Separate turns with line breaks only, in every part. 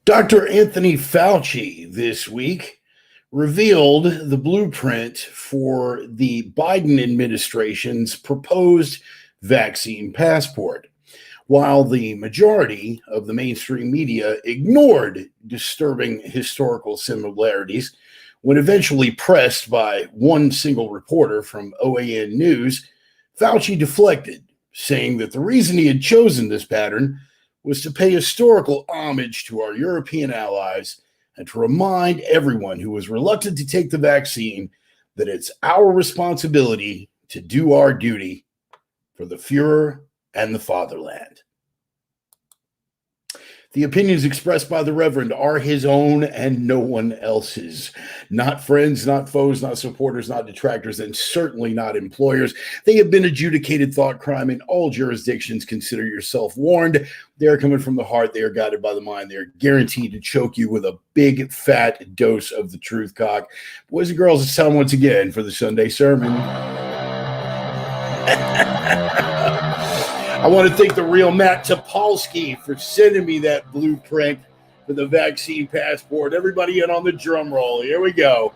Dr. Anthony Fauci this week revealed the blueprint for the Biden administration's proposed vaccine passport, while the majority of the mainstream media ignored disturbing historical similarities. When eventually pressed by one single reporter from OAN News, Fauci deflected, saying that the reason he had chosen this pattern was to pay historical homage to our European allies and to remind everyone who was reluctant to take the vaccine that it's our responsibility to do our duty for the Fuhrer and the fatherland. The opinions expressed by the Reverend are his own and no one else's. Not friends, not foes, not supporters, not detractors, and certainly not employers. They have been adjudicated thought crime in all jurisdictions. Consider yourself warned. They are coming from the heart. They are guided by the mind. They are guaranteed to choke you with a big, fat dose of the truth cock. Boys and girls, it's time once again for the Sunday sermon. I want to thank the real Matt Topolsky for sending me that blueprint for the vaccine passport. Everybody in on the drum roll. Here we go.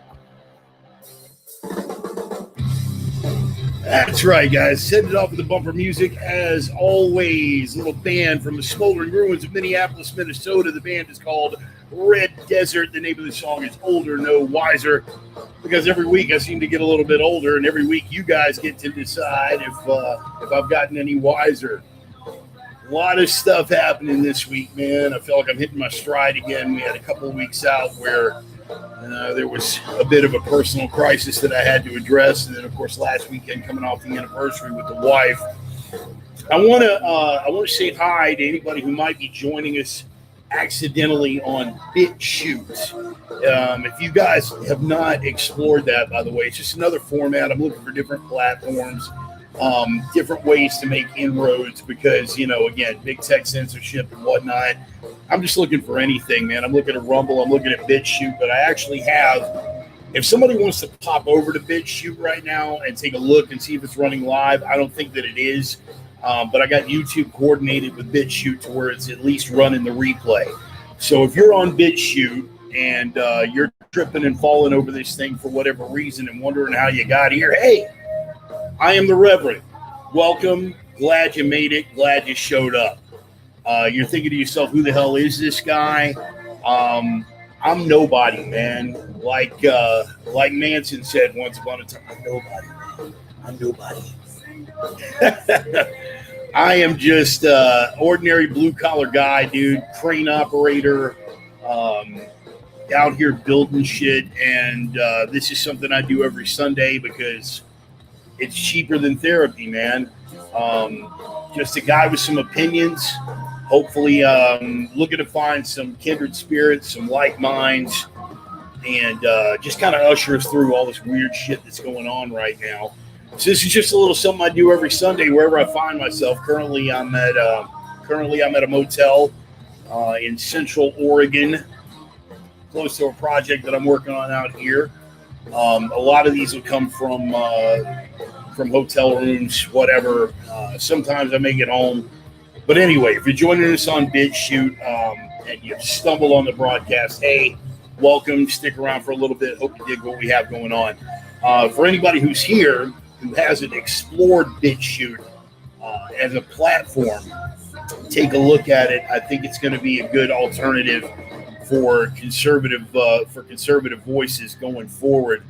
That's right, guys. Send it off with the bumper music as always. A little band from the smoldering ruins of Minneapolis, Minnesota. The band is called Red Desert. The name of the song is Older, No Wiser. Because every week I seem to get a little bit older, and every week you guys get to decide if I've gotten any wiser. A lot of stuff happening this week, man. I feel like I'm hitting my stride again. We had a couple of weeks out where there was a bit of a personal crisis that I had to address, and then of course last weekend coming off the anniversary with the wife. I want to say hi to anybody who might be joining us accidentally on BitChute. If you guys have not explored that, by the way, it's just another format. I'm looking for different platforms, different ways to make inroads because, again, big tech censorship and whatnot. I'm just looking for anything, man. I'm looking at Rumble. I'm looking at BitChute, but I actually have, if somebody wants to pop over to BitChute right now and take a look and see if it's running live, I don't think that it is. But I got YouTube coordinated with BitChute to where it's at least running the replay. So if you're on BitChute and you're tripping and falling over this thing for whatever reason and wondering how you got here, hey, I am the Reverend. Welcome. Glad you made it. Glad you showed up. You're thinking to yourself, who the hell is this guy? I'm nobody, man. Like Manson said once upon a time, I'm nobody, man. I'm nobody. I am just ordinary blue-collar guy, dude, crane operator, out here building shit, and this is something I do every Sunday because it's cheaper than therapy, man. Just a guy with some opinions, hopefully looking to find some kindred spirits, some like minds, and just kind of usher us through all this weird shit that's going on right now. So this is just a little something I do every Sunday wherever I find myself. Currently, I'm at a motel in Central Oregon, close to a project that I'm working on out here. A lot of these will come from hotel rooms, whatever. Sometimes I make it home. But anyway, if you're joining us on BitChute and you've stumbled on the broadcast, hey, welcome. Stick around for a little bit. Hope you dig what we have going on. For anybody who's here who hasn't explored BitChute as a platform, take a look at it. I think it's going to be a good alternative for conservative voices going forward.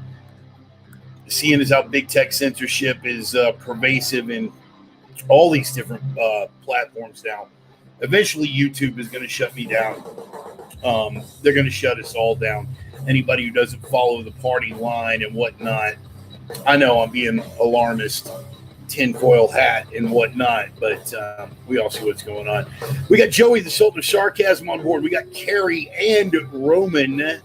Seeing as how big tech censorship is pervasive in all these different platforms now. Eventually, YouTube is going to shut me down. They're going to shut us all down. Anybody who doesn't follow the party line and whatnot. I know I'm being alarmist, tinfoil hat and whatnot, but we all see what's going on. We got Joey, the Sultan of Sarcasm, on board. We got Carrie and Roman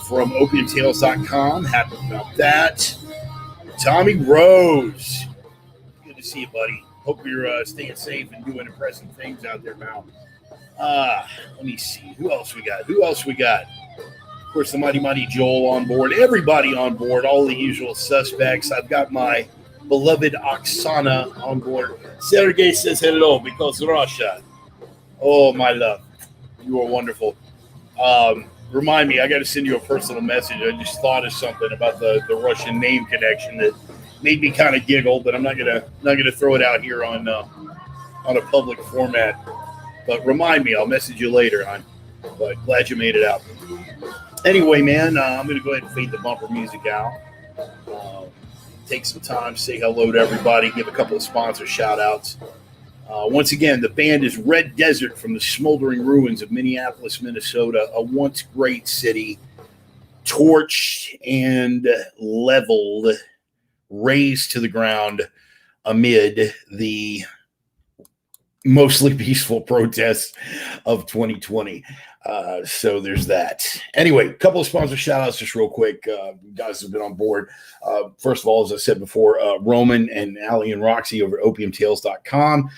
from opiumtales.com. Happy about that. Tommy Rose. Good to see you, buddy. Hope you're staying safe and doing impressive things out there, pal. Let me see. Who else we got? Of course, the mighty Joel on board. Everybody on board. All the usual suspects. I've got my beloved Oksana on board. Sergey says hello because Russia. Oh, my love. You are wonderful. Remind me, I got to send you a personal message. I just thought of something about the Russian name connection that made me kind of giggle, but I'm not gonna throw it out here on a public format. But remind me, I'll message you later on. But glad you made it out. Anyway, man, I'm gonna go ahead and fade the bumper music out. Uh, Take some time, say hello to everybody, give a couple of sponsor shout outs. Once again, the band is Red Desert from the smoldering ruins of Minneapolis, Minnesota, a once great city, torched and leveled, razed to the ground amid the mostly peaceful protests of 2020. So there's that. Anyway, a couple of sponsor shout outs just real quick. You guys have been on board. First of all, as I said before, Roman and Allie and Roxy over at opiumtales.com.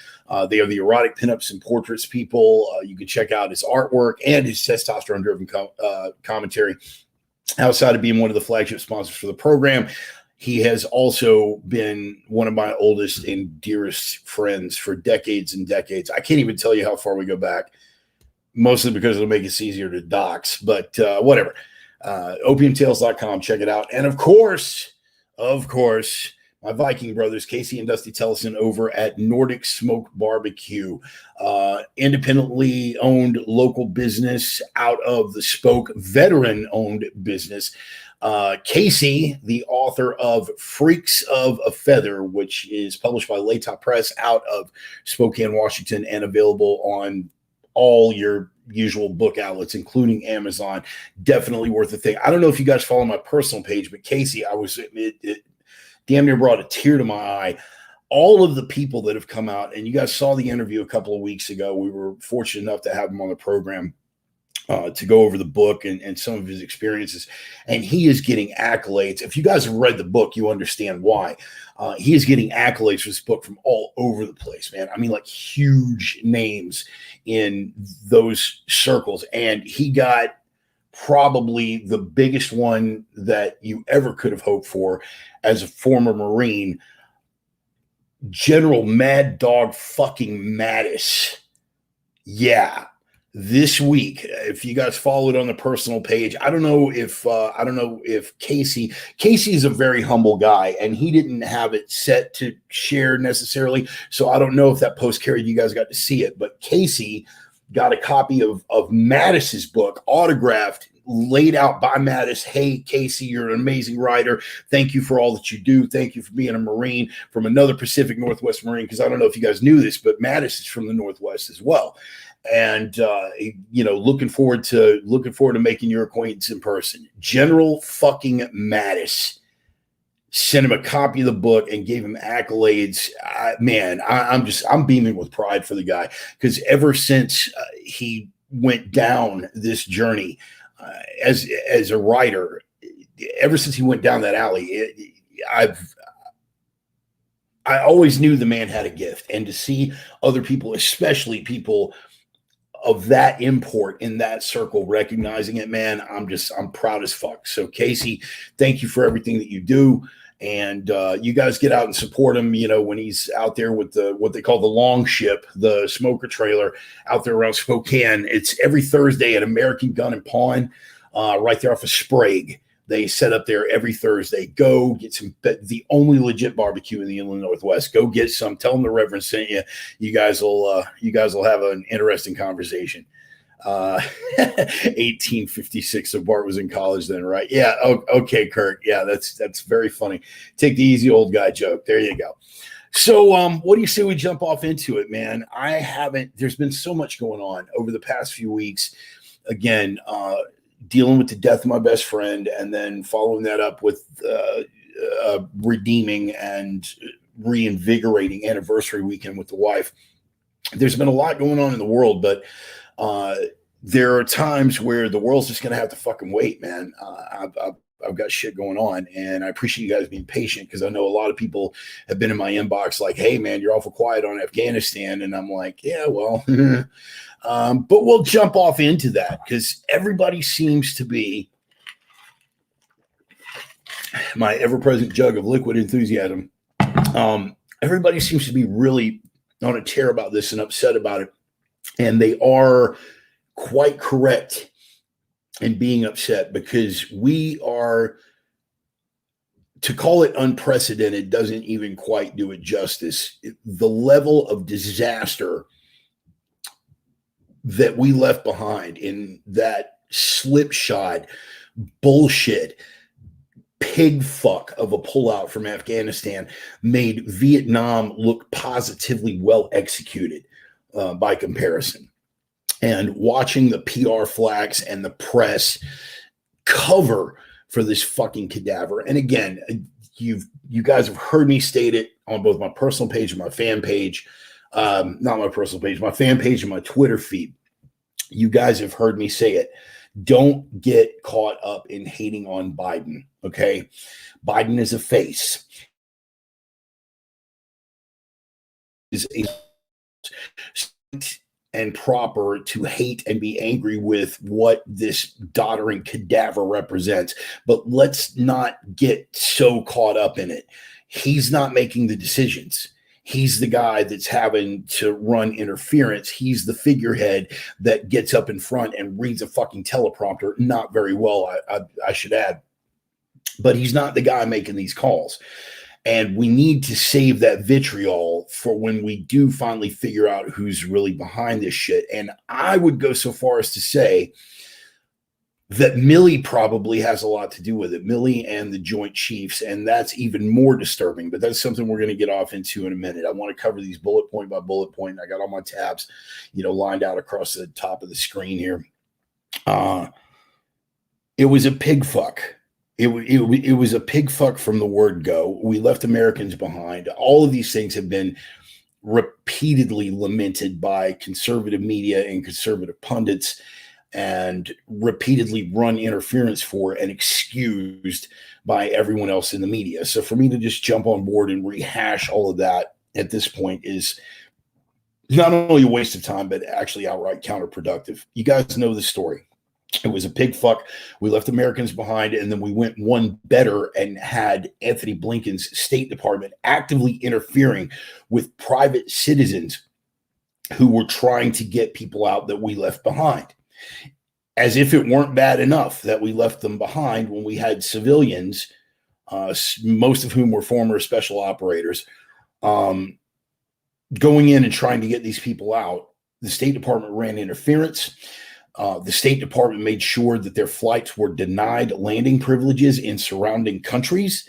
They are the erotic pinups and portraits people. You can check out his artwork and his testosterone driven commentary. Outside of being one of the flagship sponsors for the program, he has also been one of my oldest and dearest friends for decades and decades. I can't even tell you how far we go back, mostly because it'll make it easier to dox, but whatever. Opiumtales.com, check it out. And of course, my Viking brothers, Casey and Dusty Tellison over at Nordic Smoke Barbecue, independently owned local business out of the Spoke, veteran-owned business. Casey, the author of Freaks of a Feather, which is published by Latop Press out of Spokane, Washington, and available on all your usual book outlets, including Amazon. Definitely worth a thing. I don't know if you guys follow my personal page, but Casey, it damn near brought a tear to my eye. All of the people that have come out, and you guys saw the interview a couple of weeks ago. We were fortunate enough to have him on the program to go over the book and some of his experiences. And he is getting accolades. If you guys have read the book, you understand why. He is getting accolades for this book from all over the place, man. I mean, like huge names in those circles. And he got probably the biggest one that you ever could have hoped for as a former Marine, General Mad Dog fucking Mattis. Yeah. This week, if you guys follow it on the personal page, I don't know if Casey is a very humble guy, and he didn't have it set to share necessarily. So I don't know if that post carried, you guys got to see it, but Casey got a copy of Mattis's book, autographed, laid out by Mattis. Hey, Casey, you're an amazing writer. Thank you for all that you do. Thank you for being a Marine from another Pacific Northwest Marine. Because I don't know if you guys knew this, but Mattis is from the Northwest as well. And looking forward to making your acquaintance in person. General fucking Mattis sent him a copy of the book and gave him accolades. I'm beaming with pride for the guy, because ever since he went down this journey as a writer, ever since he went down that alley, I always knew the man had a gift, and to see other people, especially people of that import in that circle, recognizing it, man, I'm proud as fuck. So Casey, thank you for everything that you do. And you guys get out and support him, when he's out there with what they call the long ship, the smoker trailer out there around Spokane. It's every Thursday at American Gun and Pawn, right there off of Sprague. They set up there every Thursday. Go get some, the only legit barbecue in the Inland Northwest. Go get some. Tell them the Reverend sent you. You guys will have an interesting conversation. 1856. So Bart was in college then, right? Yeah. Okay, Kurt. Yeah, that's very funny. Take the easy old guy joke. There you go. So, what do you say we jump off into it, man? There's been so much going on over the past few weeks. Again, dealing with the death of my best friend, and then following that up with redeeming and reinvigorating anniversary weekend with the wife. There's been a lot going on in the world, but there are times where the world's just going to have to fucking wait, man. I've got shit going on, and I appreciate you guys being patient, because I know a lot of people have been in my inbox like, hey, man, you're awful quiet on Afghanistan. And I'm like, yeah, well, but we'll jump off into that, because everybody seems to be, my ever-present jug of liquid enthusiasm, everybody seems to be really on a tear about this and upset about it. And they are quite correct in being upset, because we are, to call it unprecedented doesn't even quite do it justice. The level of disaster that we left behind in that slipshod bullshit pig fuck of a pullout from Afghanistan made Vietnam look positively well executed by comparison. And watching the PR flags and the press cover for this fucking cadaver. And again, you guys have heard me state it on both my personal page and my fan page. Not my personal page, my fan page and my Twitter feed. You guys have heard me say it. Don't get caught up in hating on Biden, okay? Biden is a face. Is a and proper to hate and be angry with what this doddering cadaver represents. But let's not get so caught up in it. He's not making the decisions. He's the guy that's having to run interference. He's the figurehead that gets up in front and reads a fucking teleprompter. Not very well, I should add. But he's not the guy making these calls. And we need to save that vitriol for when we do finally figure out who's really behind this shit. And I would go so far as to say that Milley probably has a lot to do with it. Milley and the Joint Chiefs. And that's even more disturbing. But that's something we're going to get off into in a minute. I want to cover these bullet point by bullet point. I got all my tabs, lined out across the top of the screen here. It was a pig fuck. It was a pig fuck from the word go. We left Americans behind. All of these things have been repeatedly lamented by conservative media and conservative pundits, and repeatedly run interference for and excused by everyone else in the media. So for me to just jump on board and rehash all of that at this point is not only a waste of time, but actually outright counterproductive. You guys know the story. It was a pig fuck. We left Americans behind, and then we went one better and had Anthony Blinken's State Department actively interfering with private citizens who were trying to get people out that we left behind. As if it weren't bad enough that we left them behind when we had civilians, most of whom were former special operators, going in and trying to get these people out. The State Department ran interference. The State Department made sure that their flights were denied landing privileges in surrounding countries.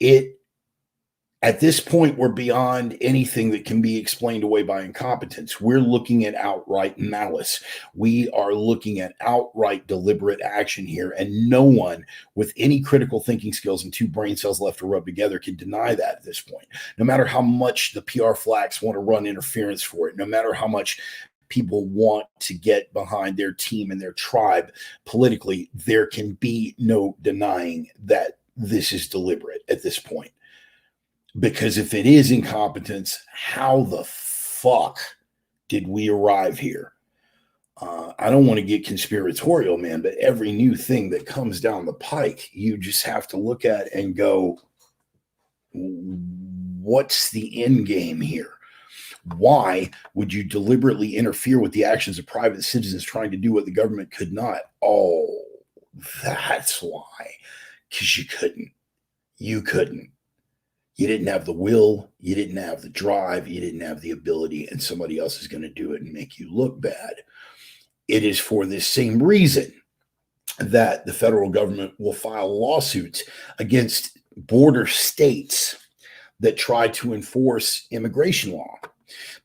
At this point, we're beyond anything that can be explained away by incompetence. We're looking at outright malice. We are looking at outright deliberate action here, and no one with any critical thinking skills and two brain cells left to rub together can deny that at this point. No matter how much the PR flacks want to run interference for it, no matter how much people want to get behind their team and their tribe politically, there can be no denying that this is deliberate at this point. Because if it is incompetence, how the fuck did we arrive here? I don't want to get conspiratorial, man, but every new thing that comes down the pike, you just have to look at and go, what's the end game here? Why would you deliberately interfere with the actions of private citizens trying to do what the government could not? Oh, that's why. Because you couldn't. You couldn't. You didn't have the will. You didn't have the drive. You didn't have the ability, and somebody else is going to do it and make you look bad. It is for this same reason that the federal government will file lawsuits against border states that try to enforce immigration law,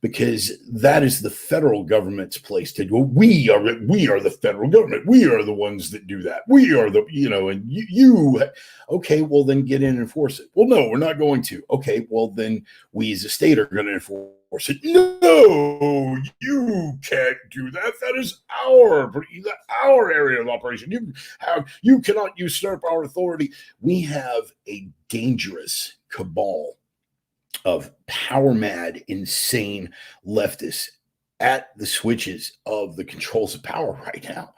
because that is the federal government's place to do. We are the federal government. We are the ones that do that. We are the, and you, okay, well then get in and enforce it. Well, no, we're not going to. Okay, well then we as a state are going to enforce it. No, you can't do that. That is our area of operation. You cannot usurp our authority. We have a dangerous cabal of power mad, insane leftists at the switches of the controls of power right now.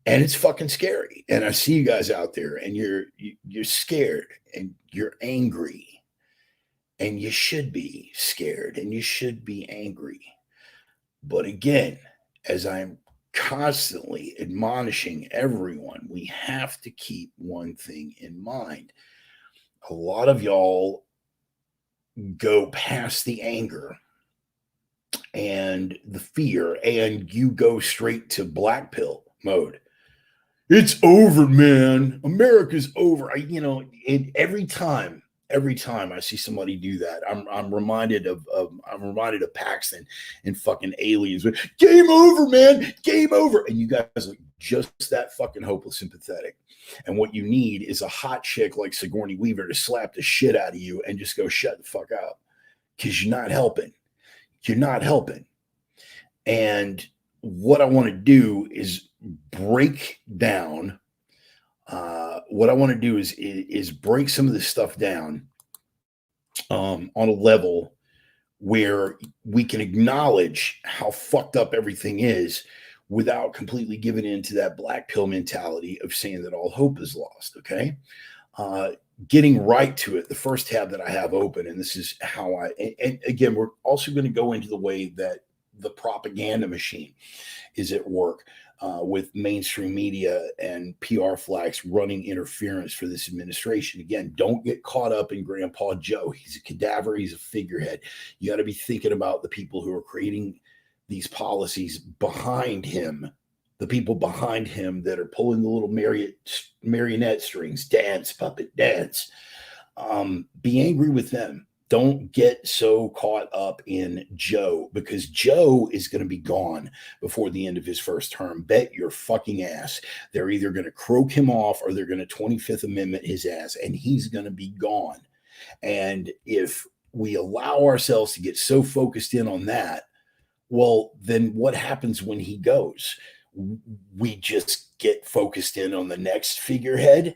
And it's fucking scary. And I see you guys out there, and you're scared and you're angry, and you should be scared and you should be angry. But again, as I'm constantly admonishing everyone, we have to keep one thing in mind. A lot of y'all go past the anger and the fear, and you go straight to black pill mode. It's over, man. America's over. Every time I see somebody do that, I'm reminded of Paxton and fucking Aliens. Game over, man. Game over. And you guys are just that fucking hopeless and pathetic. And what you need is a hot chick like Sigourney Weaver to slap the shit out of you and just go shut the fuck up, because you're not helping. You're not helping. And what I want to do is break down. What I want to do is break some of this stuff down on a level where we can acknowledge how fucked up everything is without completely giving in to that black pill mentality of saying that all hope is lost. Okay. Getting right to it, the first tab that I have open, and this is how and again, we're also going to go into the way that the propaganda machine is at work with mainstream media and PR flags running interference for this administration. Again, don't get caught up in Grandpa Joe. He's a cadaver. He's a figurehead. You got to be thinking about the people who are creating these policies behind him, the people behind him that are pulling the little marionette strings, puppet dance. Be angry with them. Don't get so caught up in Joe, because Joe is going to be gone before the end of his first term. Bet your fucking ass. They're either going to croak him off or they're going to 25th Amendment his ass, and he's going to be gone. And if we allow ourselves to get so focused in on that, well, then what happens when he goes? We just get focused in on the next figurehead,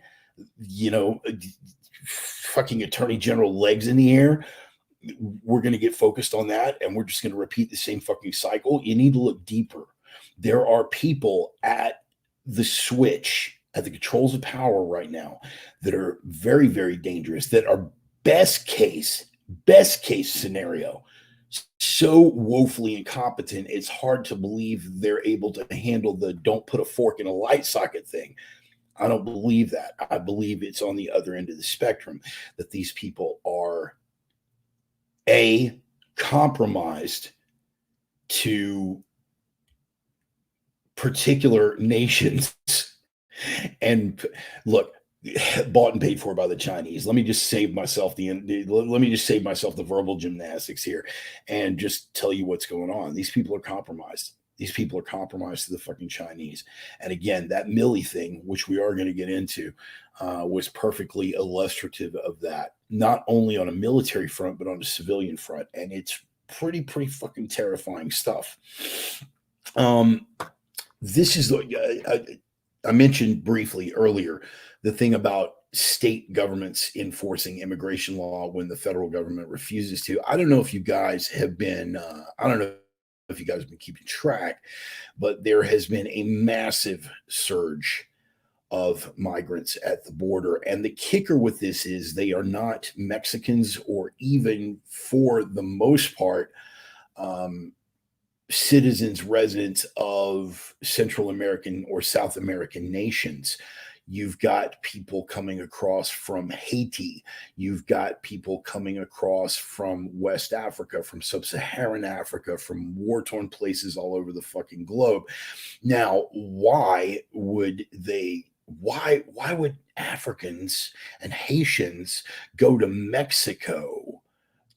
fucking attorney general legs in the air. We're going to get focused on that, and we're just going to repeat the same fucking cycle. You need to look deeper. There are people at the switch, at the controls of power right now, that are very, very dangerous, that are best case scenario, so woefully incompetent, it's hard to believe they're able to handle the don't put a fork in a light socket thing. I don't believe that. I believe it's on the other end of the spectrum, that these people are compromised to particular nations. And look, bought and paid for by the Chinese. Let me just save myself the verbal gymnastics here and just tell you what's going on. These people are compromised. These people are compromised to the fucking Chinese. And again, that Milley thing, which we are going to get into, was perfectly illustrative of that, not only on a military front, but on a civilian front. And it's pretty fucking terrifying stuff. This is, I mentioned briefly earlier, the thing about state governments enforcing immigration law when the federal government refuses to. I don't know if you guys have been, keeping track, but there has been a massive surge of migrants at the border. And the kicker with this is they are not Mexicans, or even, for the most part, citizens, residents of Central American or South American nations. You've got people coming across from Haiti. You've got people coming across from West Africa, from Sub-Saharan Africa, from war-torn places all over the fucking globe. Now, why would Africans and Haitians go to Mexico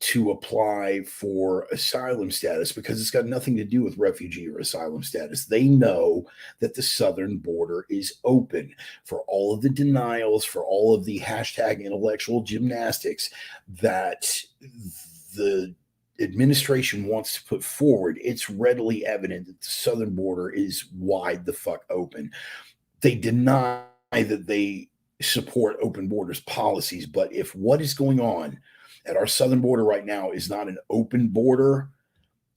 to apply for asylum status? Because it's got nothing to do with refugee or asylum status. They know that the southern border is open. For all of the denials, for all of the hashtag intellectual gymnastics that the administration wants to put forward, it's readily evident that the southern border is wide the fuck open. They deny that they support open borders policies, but if what is going on at our southern border right now is not an open border,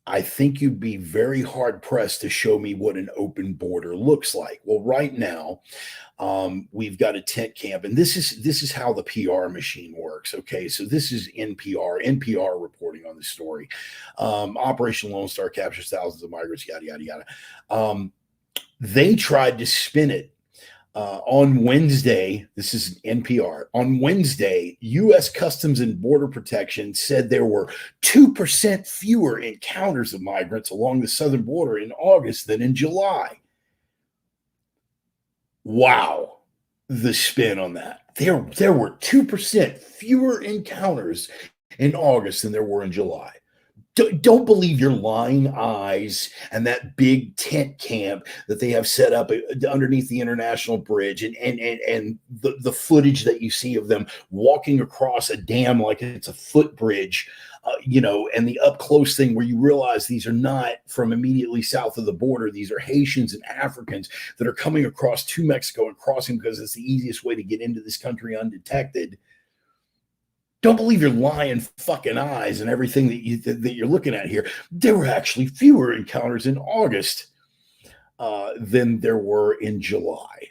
I think you'd be very hard pressed to show me what an open border looks like. Well, right now, we've got a tent camp, and this is how the PR machine works. Okay, so this is NPR reporting on the story. Operation Lone Star captures thousands of migrants, yada yada yada. They tried to spin it on Wednesday. This is NPR. On Wednesday, U.S. Customs and Border Protection said there were 2% fewer encounters of migrants along the southern border in August than in July. Wow, the spin on that. There were 2% fewer encounters in August than there were in July. Don't believe your lying eyes and that big tent camp that they have set up underneath the international bridge and the footage that you see of them walking across a dam like it's a footbridge, and the up close thing where you realize these are not from immediately south of the border. These are Haitians and Africans that are coming across to Mexico and crossing because it's the easiest way to get into this country undetected. Don't believe your lying fucking eyes and everything that you're looking at here. There were actually fewer encounters in August than there were in July.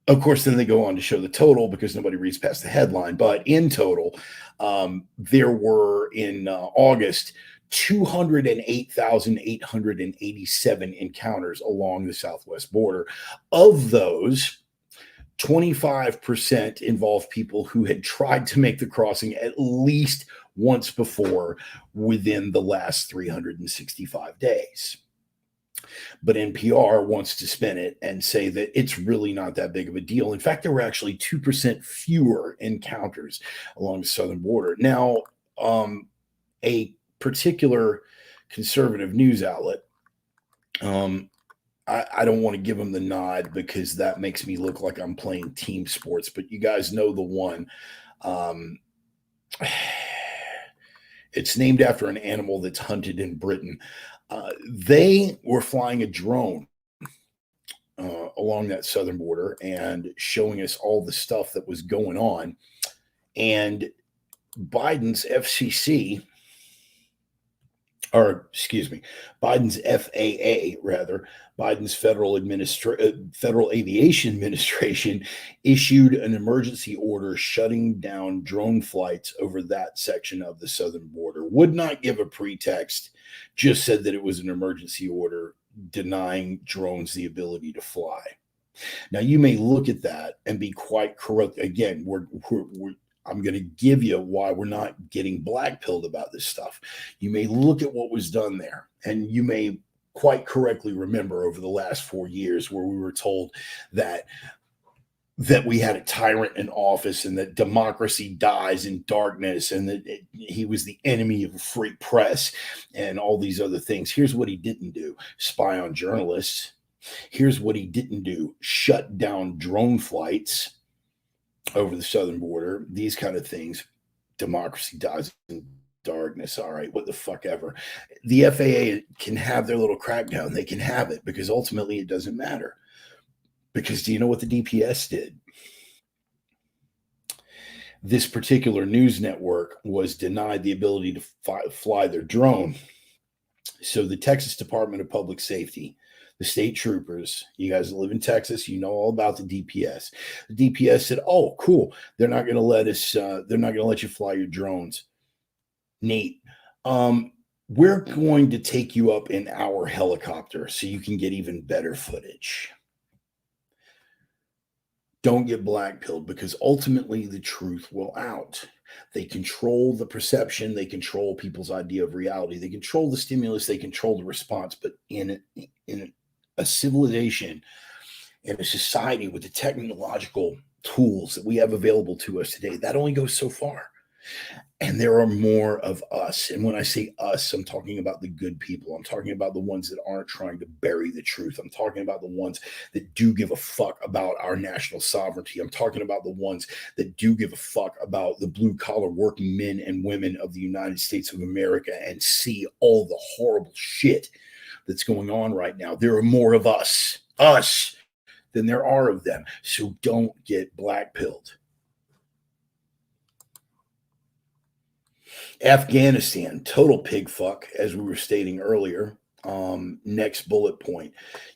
Of course, then they go on to show the total because nobody reads past the headline. But in total, there were in August 208,887 encounters along the southwest border. Of those, 25% involved people who had tried to make the crossing at least once before within the last 365 days. But NPR wants to spin it and say that it's really not that big of a deal. In fact, there were actually 2% fewer encounters along the southern border. Now, a particular conservative news outlet, I don't want to give them the nod because that makes me look like I'm playing team sports, but you guys know the one. It's named after an animal that's hunted in Britain. They were flying a drone along that southern border and showing us all the stuff that was going on. And Biden's FCC, or excuse me, Biden's FAA, rather, Biden's Federal Aviation Administration issued an emergency order shutting down drone flights over that section of the southern border. Would not give a pretext, just said that it was an emergency order denying drones the ability to fly. Now, you may look at that and be quite corrupt. Again, I'm going to give you why we're not getting black-pilled about this stuff. You may look at what was done there, and you may quite correctly remember over the last 4 years where we were told that we had a tyrant in office and that democracy dies in darkness and that he was the enemy of a free press and all these other things. Here's what he didn't do: spy on journalists. Here's what he didn't do: shut down drone flights over the southern border. These kind of things. Democracy dies in darkness. All right, what the fuck ever. The FAA can have their little crackdown. They can have it because ultimately it doesn't matter. Because do you know what the DPS did? This particular news network was denied the ability to fly their drone. So the Texas Department of Public Safety, the state troopers, you guys live in Texas, you know all about the DPS. The DPS said, "Oh, cool. They're not going to let us. They're not going to let you fly your drones. Neat. We're going to take you up in our helicopter so you can get even better footage." Don't get black-pilled because ultimately the truth will out. They control the perception. They control people's idea of reality. They control the stimulus. They control the response. But in a civilization, in a society with the technological tools that we have available to us today, that only goes so far. And there are more of us. And when I say us, I'm talking about the good people. I'm talking about the ones that aren't trying to bury the truth. I'm talking about the ones that do give a fuck about our national sovereignty. I'm talking about the ones that do give a fuck about the blue collar working men and women of the United States of America and see all the horrible shit that's going on right now. There are more of us than there are of them. So don't get black-pilled. Afghanistan, total pig fuck, as we were stating earlier. Next bullet point.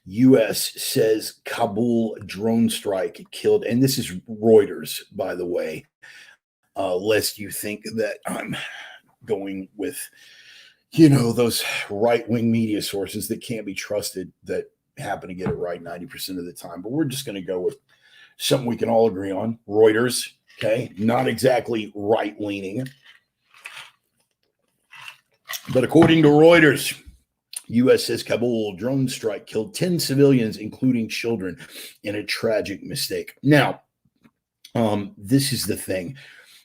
U.S. says Kabul drone strike killed, and this is Reuters, by the way, lest you think that I'm going with, those right-wing media sources that can't be trusted, that happen to get it right 90% of the time, but we're just going to go with something we can all agree on. Reuters, okay, not exactly right leaning, but according to Reuters, U.S. says Kabul drone strike killed 10 civilians, including children, in a tragic mistake. Now, this is the thing.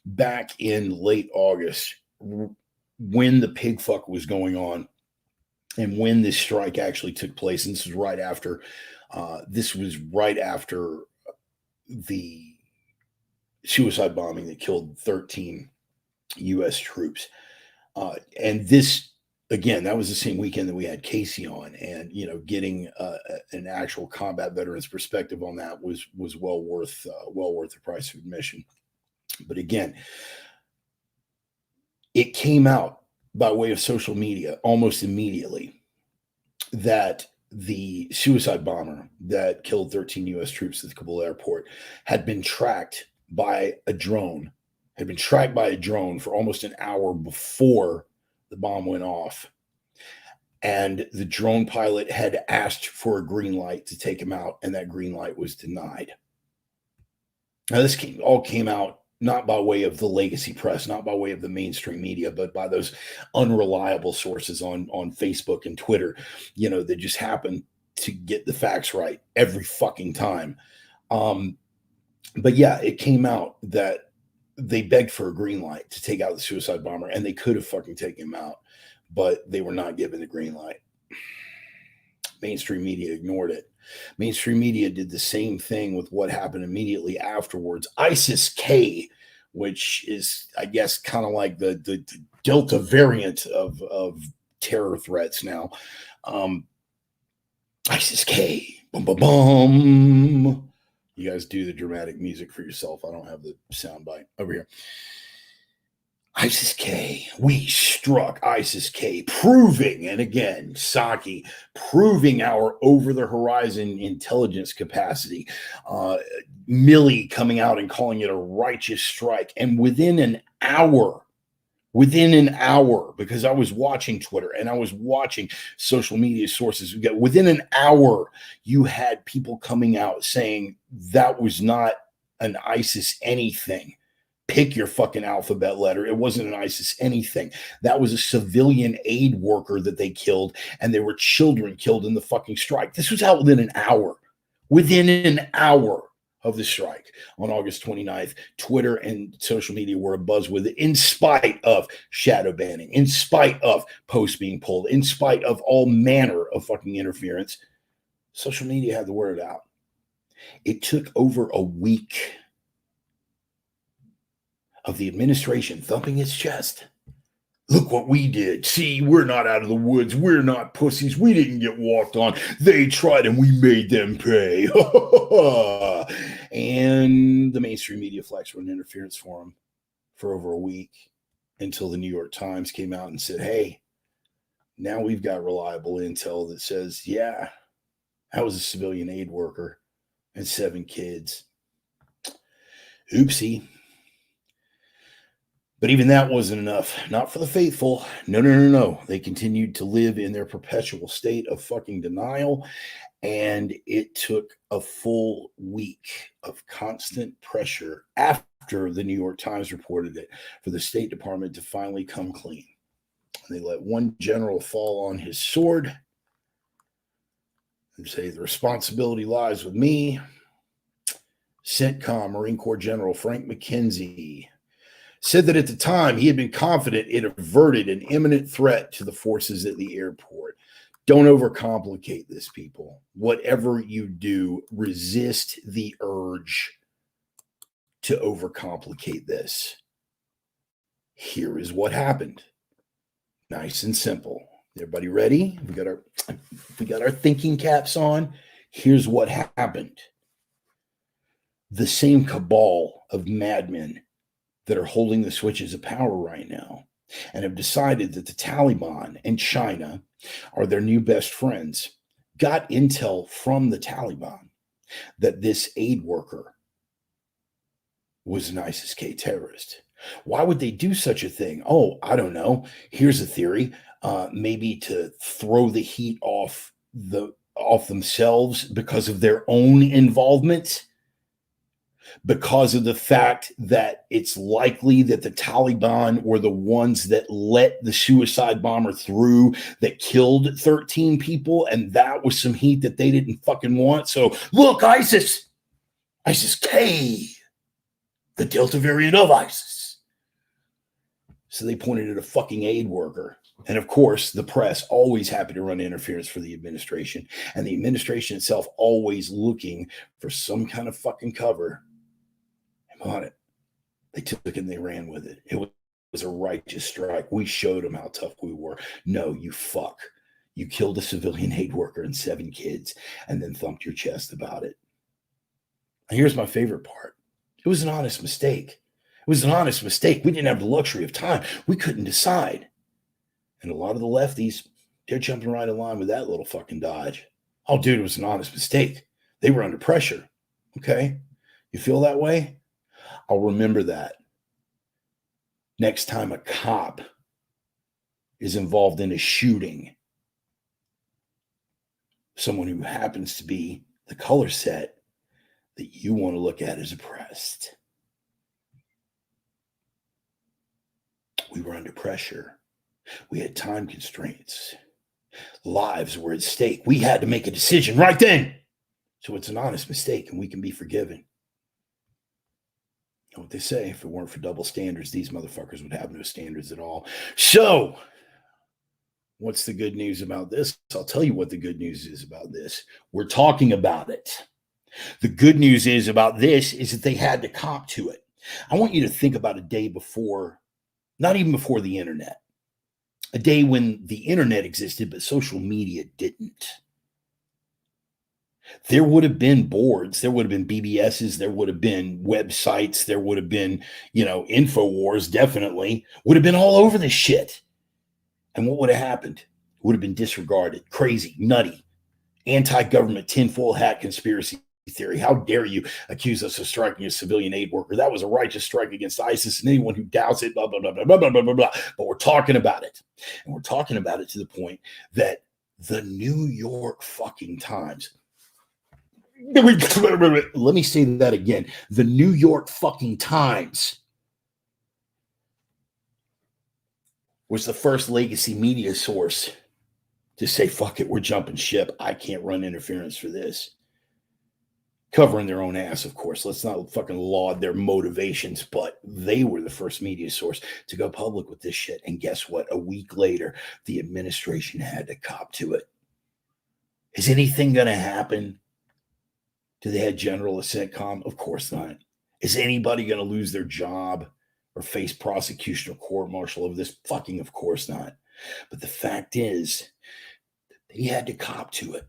Back in late August, when the pig fuck was going on, and when this strike actually took place, and this was right after, the suicide bombing that killed 13 U.S. troops. And this, again, that was the same weekend that we had Casey on, and getting an actual combat veteran's perspective on that was well worth the price of admission. But again, it came out by way of social media almost immediately that the suicide bomber that killed 13 U.S. troops at the Kabul airport had been tracked by a drone for almost an hour before the bomb went off. And the drone pilot had asked for a green light to take him out, and that green light was denied. Now, this all came out not by way of the legacy press, not by way of the mainstream media, but by those unreliable sources on Facebook and Twitter, that just happen to get the facts right every fucking time. But yeah, it came out that they begged for a green light to take out the suicide bomber, and they could have fucking taken him out, but they were not given the green light. Mainstream media ignored it. Mainstream media did the same thing with what happened immediately afterwards. ISIS-K, which is, I guess, kind of like the Delta variant of terror threats now. ISIS-K, bum, bum, bum. You guys do the dramatic music for yourself. I don't have the soundbite over here. ISIS-K, we struck ISIS-K, proving, and again, Psaki, proving our over-the-horizon intelligence capacity. Milley coming out and calling it a righteous strike. And within an hour, because I was watching Twitter and I was watching social media sources, within an hour, you had people coming out saying that was not an ISIS anything. Pick your fucking alphabet letter. It wasn't an ISIS anything. That was a civilian aid worker that they killed, and there were children killed in the fucking strike. This was out within an hour. Within an hour of the strike on August 29th, Twitter and social media were abuzz with it, in spite of shadow banning, in spite of posts being pulled, in spite of all manner of fucking interference. Social media had the word out. It took over a week of the administration thumping its chest. Look what we did. See, we're not out of the woods. We're not pussies. We didn't get walked on. They tried and we made them pay. And the mainstream media flags were an interference for them for over a week, until the New York Times came out and said, hey, now we've got reliable intel that says, yeah, that was a civilian aid worker and 7 kids. Oopsie. But even that wasn't enough. Not for the faithful. No. They continued to live in their perpetual state of fucking denial. And it took a full week of constant pressure after the New York Times reported it for the State Department to finally come clean. And they let one general fall on his sword and say, the responsibility lies with me. CENTCOM Marine Corps General Frank McKenzie said that at the time he had been confident it averted an imminent threat to the forces at the airport. Don't overcomplicate this, people. Whatever you do, resist the urge to overcomplicate this. Here is what happened. Nice and simple. Everybody ready? We got our thinking caps on. Here's what happened. The same cabal of madmen that are holding the switches of power right now and have decided that the Taliban and China are their new best friends, got intel from the Taliban that this aid worker was an ISIS-K terrorist. Why would they do such a thing? Oh, I don't know. Here's a theory. Maybe to throw the heat off off themselves because of their own involvement, because of the fact that it's likely that the Taliban were the ones that let the suicide bomber through that killed 13 people, and that was some heat that they didn't fucking want. So look, ISIS-K, the Delta variant of ISIS. So they pointed at a fucking aid worker. And of course, the press always happy to run interference for the administration, and the administration itself always looking for some kind of fucking cover. On it. They took it and they ran with it. It was a righteous strike. We showed them how tough we were. No, you fuck. You killed a civilian aid worker and 7 kids and then thumped your chest about it. And here's my favorite part. It was an honest mistake. It was an honest mistake. We didn't have the luxury of time. We couldn't decide. And a lot of the lefties, they're jumping right in line with that little fucking dodge. Oh, dude, it was an honest mistake. They were under pressure. Okay? You feel that way? I'll remember that next time a cop is involved in a shooting. Someone who happens to be the color set that you want to look at as oppressed. We were under pressure. We had time constraints. Lives were at stake. We had to make a decision right then. So it's an honest mistake and we can be forgiven. What they say, if it weren't for double standards, these motherfuckers would have no standards at all. So, what's the good news about this? I'll tell you what the good news is about this. We're talking about it. The good news is about this is that they had to cop to it. I want you to think about a day before, not even before the internet, a day when the internet existed, but social media didn't. There would have been boards, there would have been BBSs, there would have been websites, there would have been, InfoWars, definitely, would have been all over this shit. And what would have happened? It would have been disregarded, crazy, nutty, anti-government tinfoil hat conspiracy theory. How dare you accuse us of striking a civilian aid worker? That was a righteous strike against ISIS, and anyone who doubts it, blah, blah, blah, blah, blah, blah, blah, blah. But we're talking about it. And we're talking about it to the point that the New York fucking Times, let me say that again. The New York fucking Times was the first legacy media source to say, fuck it, we're jumping ship. I can't run interference for this. Covering their own ass, of course. Let's not fucking laud their motivations, but they were the first media source to go public with this shit. And guess what? A week later, the administration had to cop to it. Is anything going to happen to the head general of CENTCOM? Of course not. Is anybody going to lose their job or face prosecution or court-martial over this? Fucking of course not. But the fact is, they had to cop to it.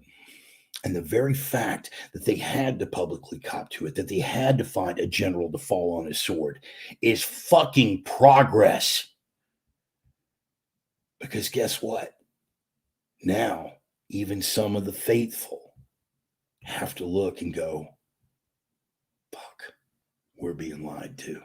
And the very fact that they had to publicly cop to it, that they had to find a general to fall on his sword, is fucking progress. Because guess what? Now, even some of the faithful have to look and go, fuck, we're being lied to.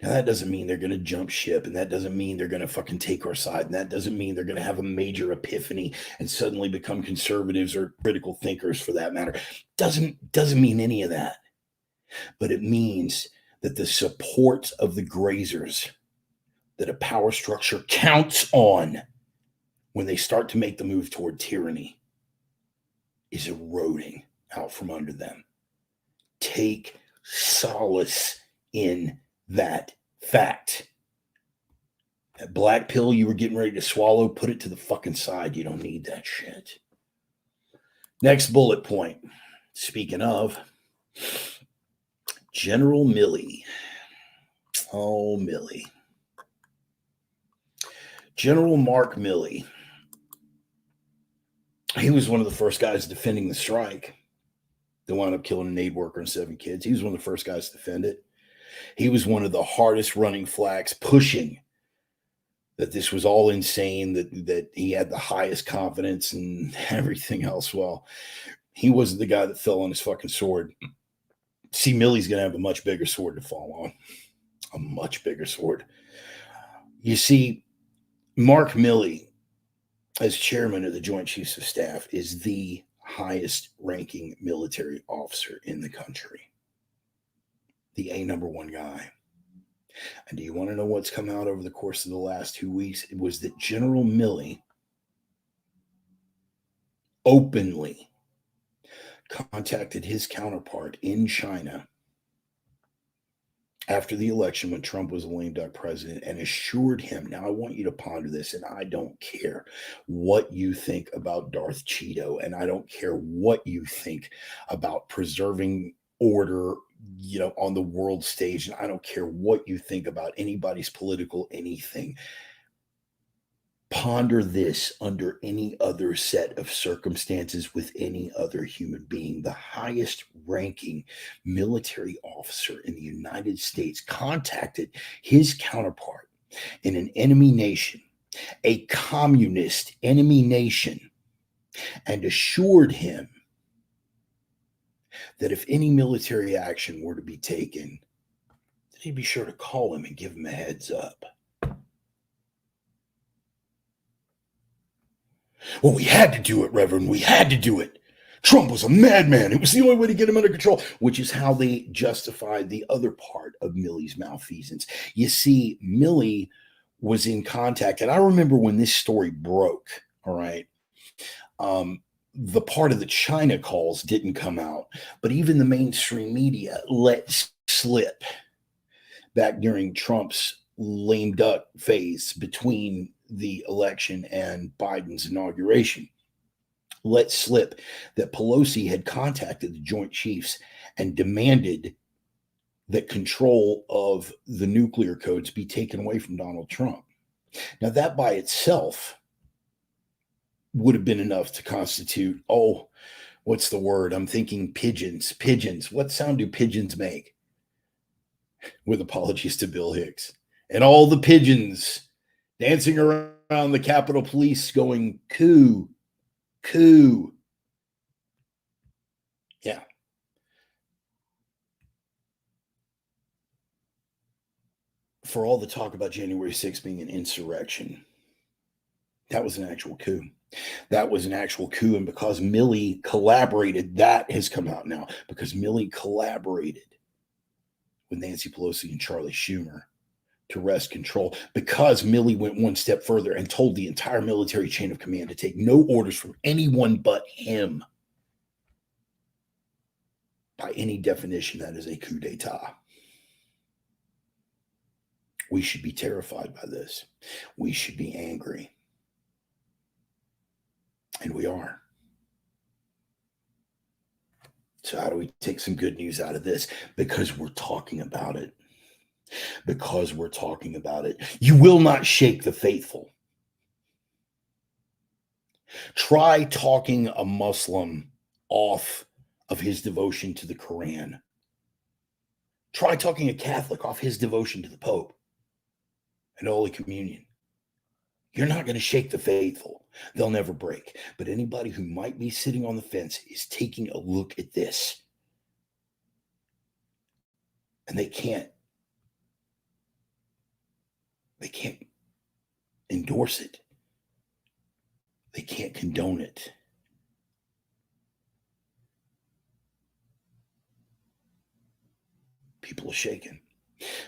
Now, that doesn't mean they're going to jump ship, and that doesn't mean they're going to fucking take our side, and that doesn't mean they're going to have a major epiphany and suddenly become conservatives or critical thinkers for that matter. Doesn't mean any of that. But it means that the support of the grazers that a power structure counts on when they start to make the move toward tyranny is eroding out from under them. Take solace in that fact. That black pill you were getting ready to swallow, put it to the fucking side. You don't need that shit. Next bullet point. Speaking of, General Milley. Oh, Milley. General Mark Milley. He was one of the first guys defending the strike. They wound up killing an aid worker and 7 kids. He was one of the first guys to defend it. He was one of the hardest running flags, pushing that this was all insane, that he had the highest confidence and everything else. Well, he wasn't the guy that fell on his fucking sword. See, Milley's going to have a much bigger sword to fall on. A much bigger sword. You see, Mark Milley, as chairman of the Joint Chiefs of Staff, is the highest ranking military officer in the country, the number one guy. And do you want to know what's come out over the course of the last 2 weeks? It was that General Milley openly contacted his counterpart in China after the election when Trump was a lame duck president and assured him. Now, I want you to ponder this, and I don't care what you think about Darth Cheeto, and I don't care what you think about preserving order, on the world stage, and I don't care what you think about anybody's political anything. Ponder this under any other set of circumstances with any other human being. The highest ranking military officer in the United States contacted his counterpart in an enemy nation, a communist enemy nation, and assured him that if any military action were to be taken, that he'd be sure to call him and give him a heads up. Well, we had to do it, Reverend. We had to do it. Trump was a madman. It was the only way to get him under control, which is how they justified the other part of Milley's malfeasance. You see, Milley was in contact, and I remember when this story broke, all right, the part of the China calls didn't come out, but even the mainstream media let slip back during Trump's lame duck phase between the election and Biden's inauguration, let slip that Pelosi had contacted the Joint Chiefs and demanded that control of the nuclear codes be taken away from Donald Trump. Now, that by itself would have been enough to constitute, what's the word? I'm thinking pigeons. Pigeons. What sound do pigeons make? With apologies to Bill Hicks. And all the pigeons dancing around the Capitol Police going, coo, coo. Yeah. For all the talk about January 6th being an insurrection, that was an actual coup. That was an actual coup. And because Milley collaborated, that has come out now, because Milley collaborated with Nancy Pelosi and Charlie Schumer to wrest control, because Milley went one step further and told the entire military chain of command to take no orders from anyone but him. By any definition, that is a coup d'etat. We should be terrified by this. We should be angry. And we are. So how do we take some good news out of this? Because we're talking about it. Because we're talking about it. You will not shake the faithful. Try talking a Muslim off of his devotion to the Quran. Try talking a Catholic off his devotion to the Pope and Holy Communion. You're not going to shake the faithful. They'll never break. But anybody who might be sitting on the fence is taking a look at this. And they can't endorse it. They can't condone it. People are shaking.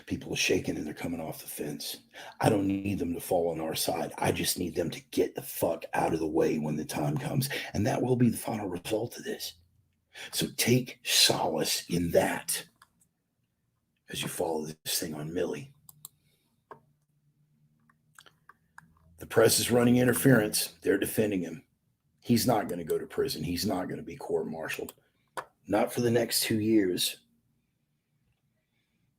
People are shaking and they're coming off the fence. I don't need them to fall on our side. I just need them to get the fuck out of the way when the time comes. And that will be the final result of this. So take solace in that as you follow this thing on Milley. The press is running interference. They're defending him. He's not going to go to prison. He's not going to be court-martialed. Not for the next 2 years.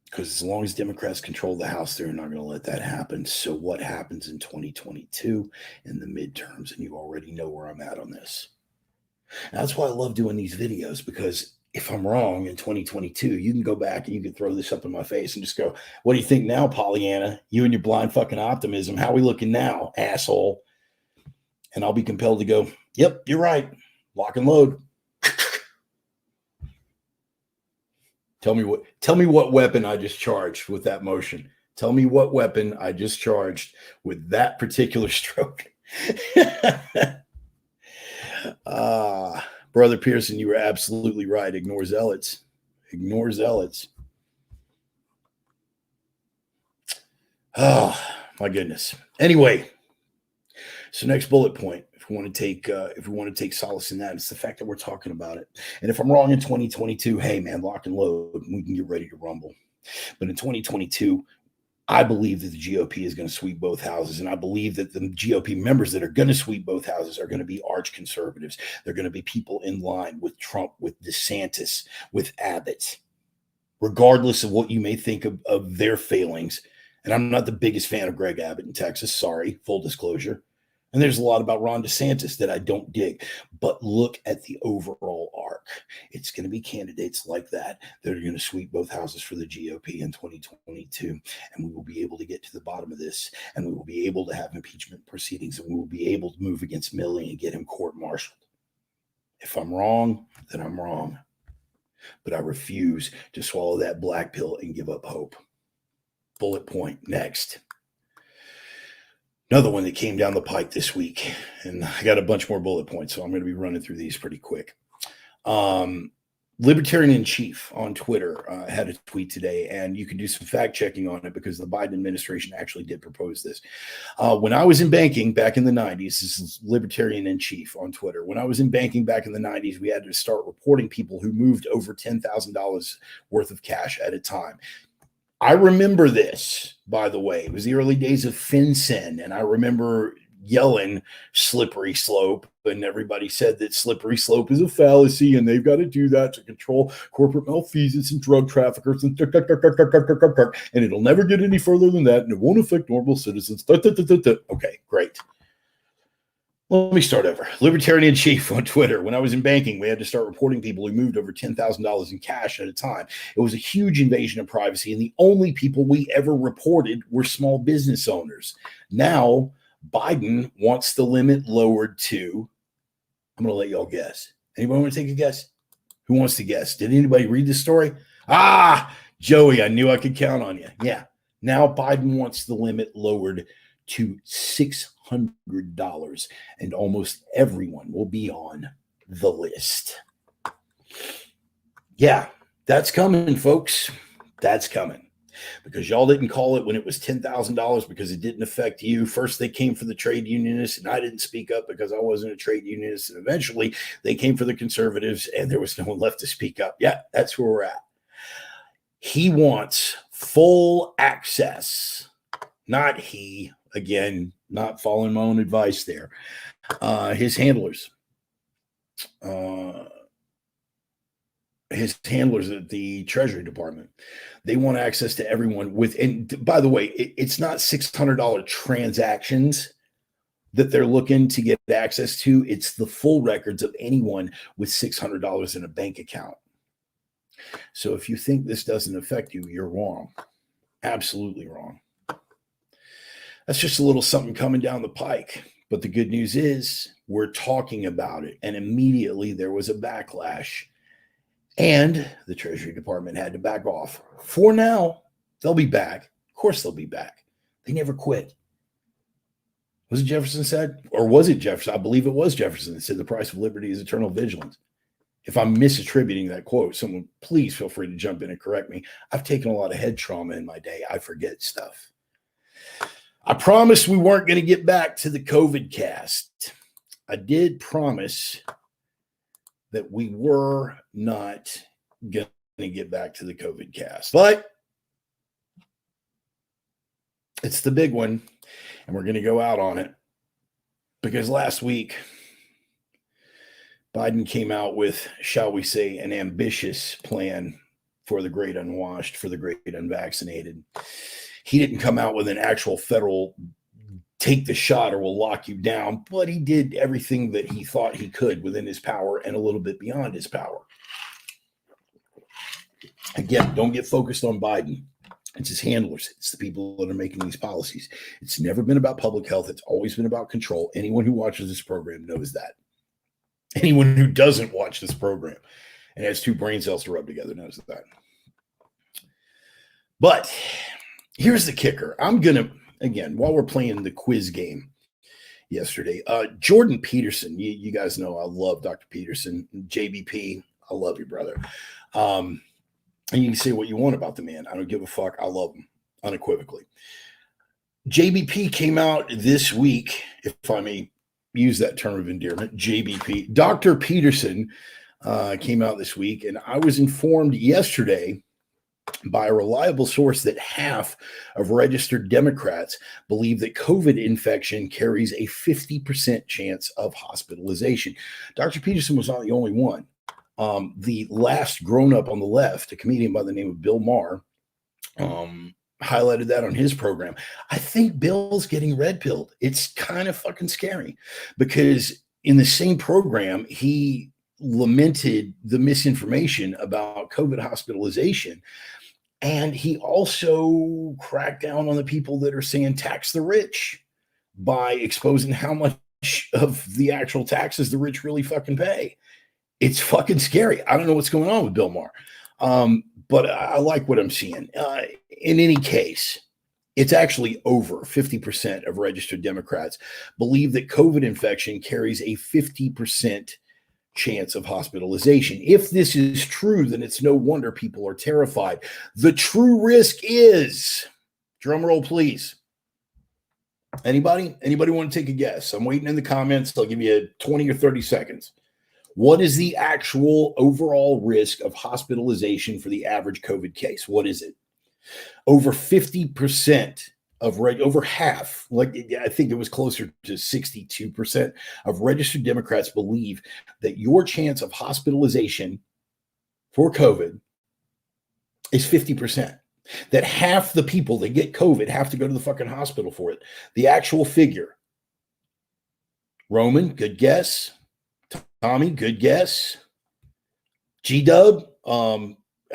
Because as long as Democrats control the House, they're not going to let that happen. So what happens in 2022 in the midterms? And you already know where I'm at on this. And that's why I love doing these videos, because if I'm wrong in 2022, you can go back and you can throw this up in my face and just go, what do you think now, Pollyanna? You and your blind fucking optimism. How are we looking now, asshole? And I'll be compelled to go, yep, you're right. Lock and load. Tell me what weapon I just charged with that motion. Tell me what weapon I just charged with that particular stroke. Brother Pearson, you were absolutely right. Ignore zealots. Ignore zealots. Oh, my goodness. Anyway, so next bullet point, if we want to take solace in that, it's the fact that we're talking about it. And if I'm wrong in 2022, hey man, lock and load, we can get ready to rumble. But in 2022, I believe that the GOP is going to sweep both houses. And I believe that the GOP members that are going to sweep both houses are going to be arch conservatives. They're going to be people in line with Trump, with DeSantis, with Abbott, regardless of what you may think of their failings. And I'm not the biggest fan of Greg Abbott in Texas. Sorry, full disclosure. And there's a lot about Ron DeSantis that I don't dig. But look at the overall arc. It's going to be candidates like that that are going to sweep both houses for the GOP in 2022. And we will be able to get to the bottom of this. And we will be able to have impeachment proceedings. And we will be able to move against Milley and get him court-martialed. If I'm wrong, then I'm wrong. But I refuse to swallow that black pill and give up hope. Bullet point next. Another one that came down the pike this week, and I got a bunch more bullet points, so I'm going to be running through these pretty quick. Libertarian in Chief on Twitter had a tweet today, and you can do some fact checking on it because the Biden administration actually did propose this. When I was in banking back in the 90s, this is Libertarian in Chief on Twitter. When I was in banking back in the 90s, we had to start reporting people who moved over $10,000 worth of cash at a time. I remember this, by the way. It was the early days of FinCEN, and I remember yelling slippery slope, and everybody said that slippery slope is a fallacy, and they've got to do that to control corporate malfeasance and drug traffickers, and it'll never get any further than that, and it won't affect normal citizens. Okay, great. Let me start over. Libertarian in Chief on Twitter. When I was in banking, we had to start reporting people who moved over $10,000 in cash at a time. It was a huge invasion of privacy, and the only people we ever reported were small business owners. Now, Biden wants the limit lowered to, I'm going to let y'all guess. Anybody want to take a guess? Who wants to guess? Did anybody read this story? Joey, I knew I could count on you. Yeah. Now Biden wants the limit lowered to $600, and almost everyone will be on the list. Yeah, that's coming, folks. That's coming. Because y'all didn't call it when it was $10,000 because it didn't affect you. First, they came for the trade unionists, and I didn't speak up because I wasn't a trade unionist. And eventually, they came for the conservatives, and there was no one left to speak up. Yeah, that's where we're at. He wants full access. Not he. Again, not following my own advice there. His handlers at the Treasury Department, they want access to everyone with, and by the way, it's not $600 transactions that they're looking to get access to. It's the full records of anyone with $600 in a bank account. So if you think this doesn't affect you, you're wrong. Absolutely wrong. That's just a little something coming down the pike. But the good news is we're talking about it. And immediately there was a backlash. And the Treasury Department had to back off. For now, they'll be back. Of course they'll be back. They never quit. Was it Jefferson said? Or was it Jefferson? I believe it was Jefferson that said the price of liberty is eternal vigilance. If I'm misattributing that quote, someone please feel free to jump in and correct me. I've taken a lot of head trauma in my day. I forget stuff. I promised we weren't going to get back to the COVID cast. I did promise that we were not going to get back to the COVID cast. But it's the big one, and we're going to go out on it. Because last week, Biden came out with, shall we say, an ambitious plan for the great unwashed, for the great unvaccinated. He didn't come out with an actual federal take the shot or we'll lock you down, but he did everything that he thought he could within his power and a little bit beyond his power. Again, don't get focused on Biden. It's his handlers. It's the people that are making these policies. It's never been about public health. It's always been about control. Anyone who watches this program knows that. Anyone who doesn't watch this program and has two brain cells to rub together knows that. But here's the kicker. I'm going to, again, while we're playing the quiz game, yesterday. Jordan Peterson, you guys know I love Dr. Peterson. JBP, I love you, brother. And you can say what you want about the man. I don't give a fuck. I love him unequivocally. JBP came out this week, if I may use that term of endearment, JBP. Dr. Peterson came out this week, and I was informed yesterday by a reliable source that half of registered Democrats believe that COVID infection carries a 50% chance of hospitalization. Dr. Peterson was not the only one. The last grown-up on the left, a comedian by the name of Bill Maher, highlighted that on his program. I think Bill's getting red-pilled. It's kind of fucking scary because in the same program, he lamented the misinformation about COVID hospitalization. And he also cracked down on the people that are saying tax the rich by exposing how much of the actual taxes the rich really fucking pay. It's fucking scary. I don't know what's going on with Bill Maher, but I like what I'm seeing. In any case, it's actually over 50% of registered Democrats believe that COVID infection carries a 50% chance of hospitalization. If this is true, then it's no wonder people are terrified. The true risk is, drum roll, please. Anybody want to take a guess? I'm waiting in the comments. I'll give you 20 or 30 seconds. What is the actual overall risk of hospitalization for the average COVID case? What is it? Over 50% of over half, like I think it was closer to 62% of registered Democrats believe that your chance of hospitalization for COVID is 50%. That half the people that get COVID have to go to the fucking hospital for it. The actual figure. Roman, good guess. Tommy, good guess. G-Dub,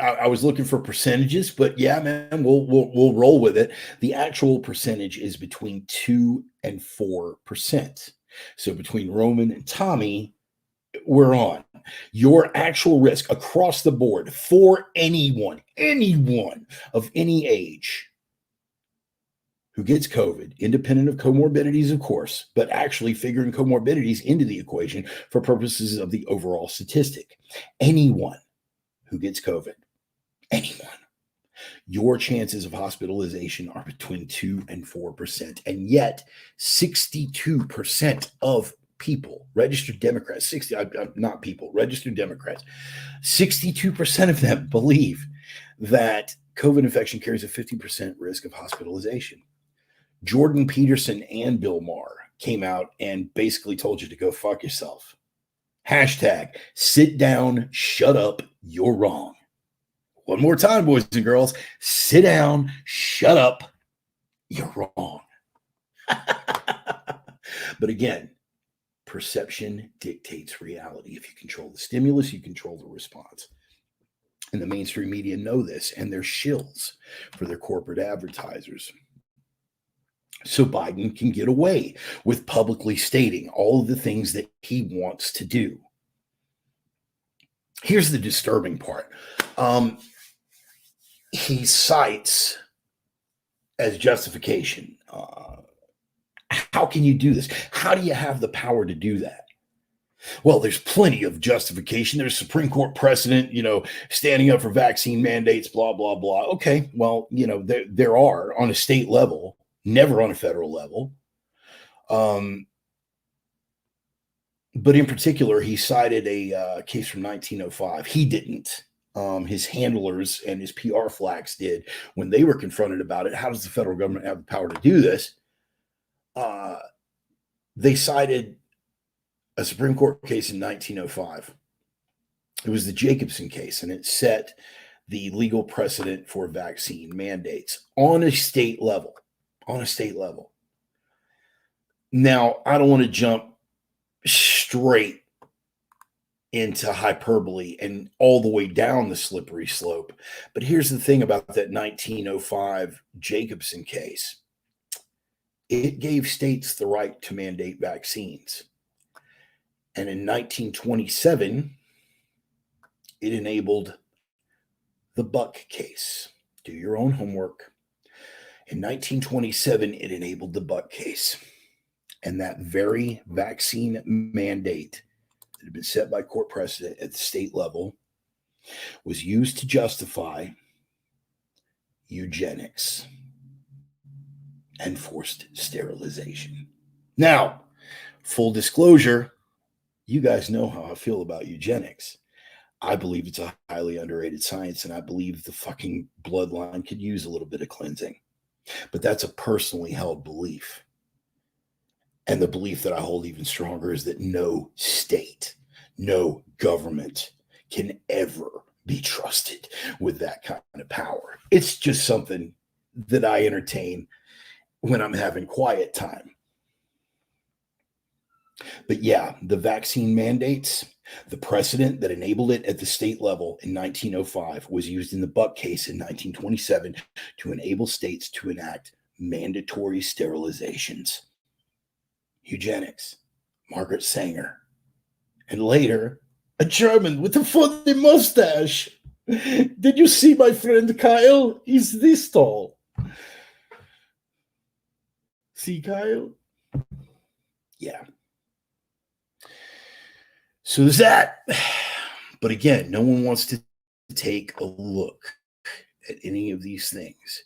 I was looking for percentages, but yeah, man, we'll roll with it. The actual percentage is between 2 and 4%. So between Roman and Tommy, we're on. Your actual risk across the board for anyone of any age who gets COVID, independent of comorbidities, of course, but actually figuring comorbidities into the equation for purposes of the overall statistic. Anyone who gets COVID, anyone, your chances of hospitalization are between 2 and 4%. And yet 62% of people, registered Democrats, registered Democrats, 62% of them believe that COVID infection carries a 50% risk of hospitalization. Jordan Peterson and Bill Maher came out and basically told you to go fuck yourself. Hashtag sit down, shut up, you're wrong. One more time, boys and girls. Sit down, shut up, you're wrong. But again, perception dictates reality. If you control the stimulus, you control the response. And the mainstream media know this, and they're shills for their corporate advertisers. So Biden can get away with publicly stating all of the things that he wants to do. Here's the disturbing part. He cites as justification. How can you do this? How do you have the power to do that? Well, there's plenty of justification. There's Supreme Court precedent, standing up for vaccine mandates, blah, blah, blah. Okay, well, there are on a state level, never on a federal level. But in particular, he cited a case from 1905. He didn't. His handlers and his PR flacks did when they were confronted about it. How does the federal government have the power to do this? They cited a Supreme Court case in 1905. It was the Jacobson case, and it set the legal precedent for vaccine mandates on a state level. Now, I don't want to jump straight into hyperbole and all the way down the slippery slope, but here's the thing about that 1905 Jacobson case. It gave states the right to mandate vaccines. And in 1927, it enabled the Buck case. Do your own homework. In 1927, it enabled the Buck case. And that very vaccine mandate that had been set by court precedent at the state level was used to justify eugenics and forced sterilization. Now, full disclosure, you guys know how I feel about eugenics. I believe it's a highly underrated science, and I believe the fucking bloodline could use a little bit of cleansing. But that's a personally held belief. And the belief that I hold even stronger is that no state, no government can ever be trusted with that kind of power. It's just something that I entertain when I'm having quiet time. But yeah, the vaccine mandates, the precedent that enabled it at the state level in 1905 was used in the Buck case in 1927 to enable states to enact mandatory sterilizations. Eugenics, Margaret Sanger, and later, a German with a funny mustache. Did you see my friend Kyle? He's this tall. See, Kyle? Yeah. So there's that. But again, no one wants to take a look at any of these things.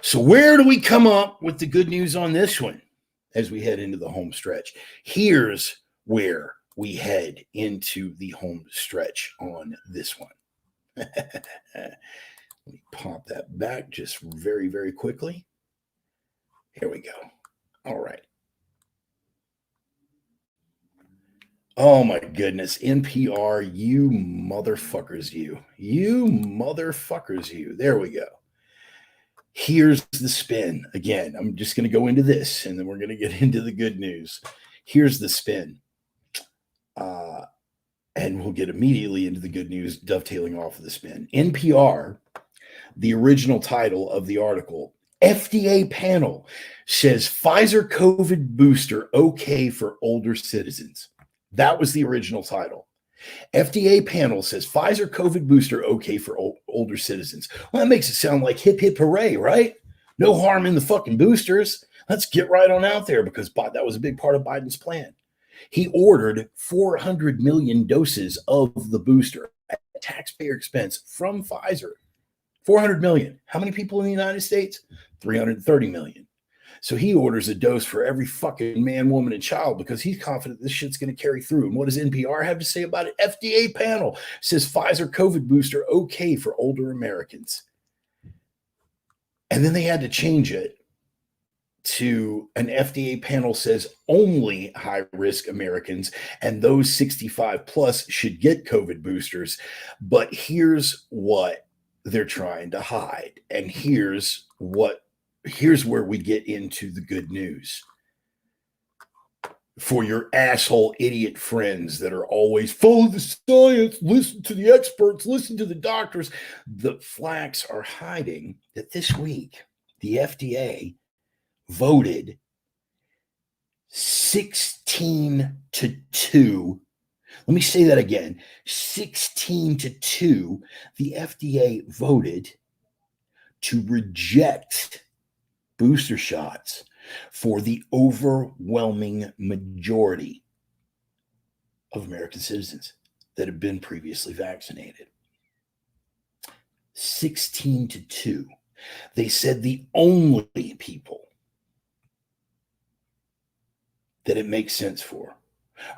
So where do we come up with the good news on this one as we head into the home stretch? Here's where we head into the home stretch on this one. Let me pop that back just very, very quickly. Here we go. All right. Oh my goodness, NPR, you motherfuckers, you. You motherfuckers, you. There we go. Here's the spin. Again, I'm just going to go into this, and then we're going to get into the good news. Here's the spin. And we'll get immediately into the good news, dovetailing off of the spin. NPR, the original title of the article, FDA panel says Pfizer COVID booster okay for older citizens. That was the original title. FDA panel says Pfizer COVID booster okay for older citizens. Well, that makes it sound like hip, hip, hooray, right? No harm in the fucking boosters. Let's get right on out there because that was a big part of Biden's plan. He ordered 400 million doses of the booster at taxpayer expense from Pfizer. 400 million. How many people in the United States? 330 million. So he orders a dose for every fucking man, woman, and child because he's confident this shit's going to carry through. And what does NPR have to say about it? FDA panel says Pfizer COVID booster okay for older Americans. And then they had to change it to an FDA panel says only high-risk Americans and those 65 plus should get COVID boosters. But here's what they're trying to hide. And here's where we get into the good news. For your asshole idiot friends that are always follow the science, listen to the experts, listen to the doctors, the flacks are hiding that this week the FDA voted 16-2. Let me say that again. 16-2. The FDA voted to reject booster shots for the overwhelming majority of American citizens that have been previously vaccinated. 16-2. They said the only people that it makes sense for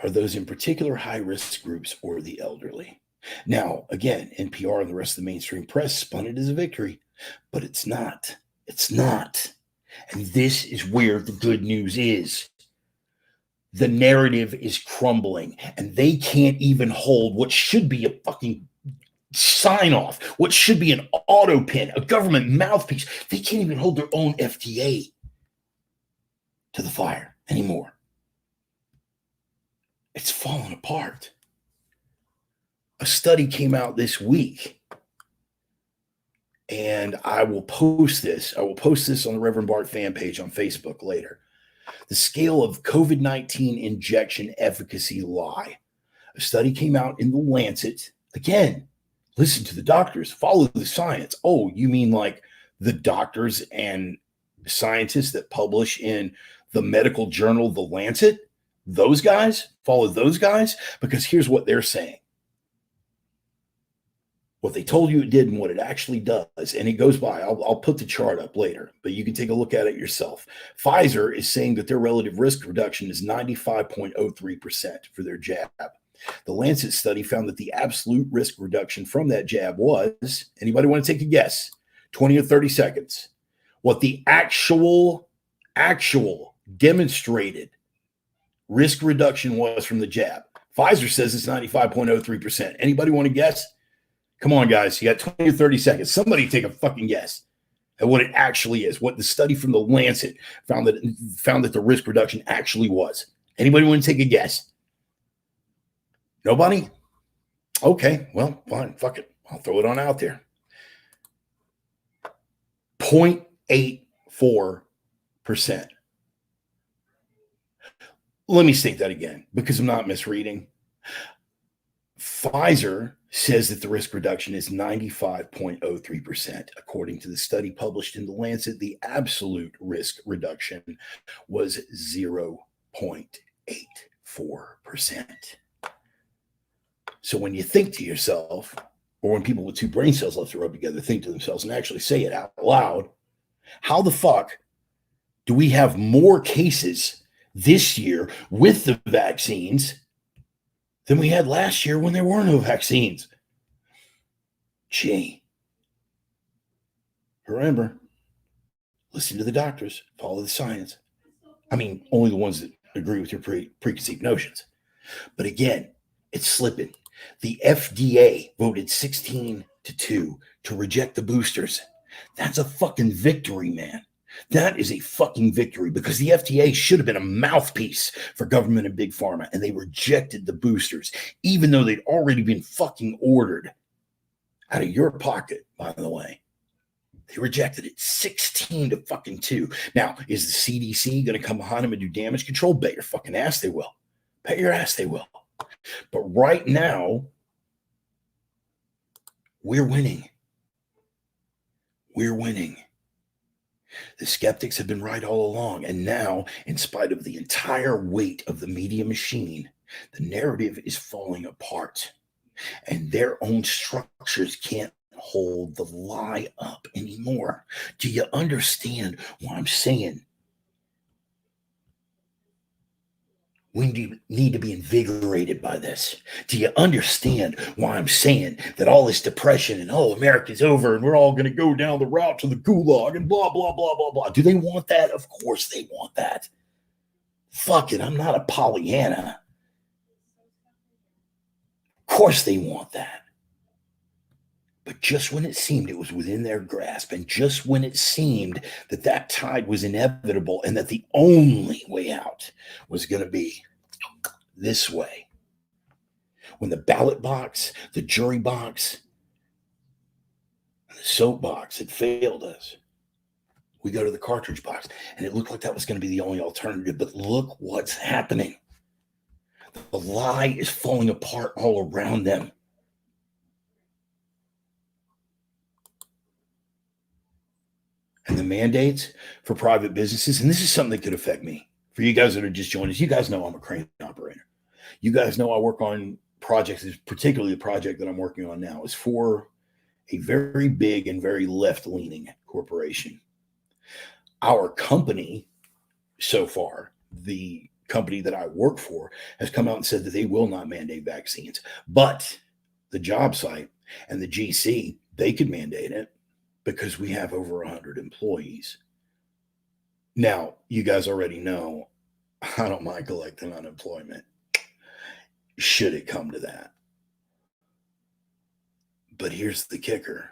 are those in particular high-risk groups or the elderly. Now, again, NPR and the rest of the mainstream press spun it as a victory, but it's not. It's not. And this is where the good news is. The narrative is crumbling, and they can't even hold what should be a fucking sign off, what should be an auto pin, a government mouthpiece. They can't even hold their own FDA to the fire anymore. It's falling apart. A study came out this week, and I will post this. I will post this on the Reverend Bart fan page on Facebook later. The scale of COVID-19 injection efficacy lie. A study came out in the Lancet. Again, listen to the doctors, follow the science. Oh, you mean like the doctors and scientists that publish in the medical journal, The Lancet, those guys, follow those guys, because here's what they're saying. What they told you it did and what it actually does. And it goes by. I'll put the chart up later, but you can take a look at it yourself. Pfizer is saying that their relative risk reduction is 95.03% for their jab. The Lancet study found that the absolute risk reduction from that jab was, anybody want to take a guess? 20 or 30 seconds. What the actual demonstrated risk reduction was from the jab. Pfizer says it's 95.03%. Anybody want to guess? Come on, guys. You got 20 or 30 seconds. Somebody take a fucking guess at what it actually is, what the study from the Lancet found that the risk reduction actually was. Anybody want to take a guess? Nobody? Okay, well, fine. Fuck it. I'll throw it on out there. 0.84%. Let me state that again because I'm not misreading. Pfizer says that the risk reduction is 95.03%. According to the study published in The Lancet, the absolute risk reduction was 0.84%. So when you think to yourself, or when people with two brain cells left to rub together think to themselves and actually say it out loud, how the fuck do we have more cases this year with the vaccines than we had last year when there were no vaccines? Gee. Remember, listen to the doctors, follow the science. I mean, only the ones that agree with your preconceived notions. But again, it's slipping. The FDA voted 16-2 to reject the boosters. That's a fucking victory, man. That is a fucking victory because the FDA should have been a mouthpiece for government and big pharma, and they rejected the boosters, even though they'd already been fucking ordered out of your pocket, by the way. They rejected it 16-2. Now, is the CDC going to come behind them and do damage control? Bet your fucking ass they will. Bet your ass they will. But right now, we're winning. We're winning. The skeptics have been right all along. And now, in spite of the entire weight of the media machine, the narrative is falling apart. And their own structures can't hold the lie up anymore. Do you understand what I'm saying? We need to be invigorated by this. Do you understand why I'm saying that all this depression and, oh, America's over and we're all going to go down the route to the gulag and blah, blah, blah, blah, blah. Do they want that? Of course they want that. Fuck it. I'm not a Pollyanna. Of course they want that. But just when it seemed it was within their grasp, and just when it seemed that that tide was inevitable and that the only way out was going to be this way, when the ballot box, the jury box, and the soap box had failed us, we go to the cartridge box, and it looked like that was going to be the only alternative. But look what's happening. The lie is falling apart all around them. And the mandates for private businesses, and this is something that could affect me. For you guys that are just joining us, you guys know I'm a crane operator. You guys know I work on projects, particularly the project that I'm working on now is for a very big and very left-leaning corporation. Our company, so far, the company that I work for, has come out and said that they will not mandate vaccines. But the job site and the GC, they could mandate it, because we have over 100 employees. Now, you guys already know I don't mind collecting unemployment, should it come to that. But here's the kicker.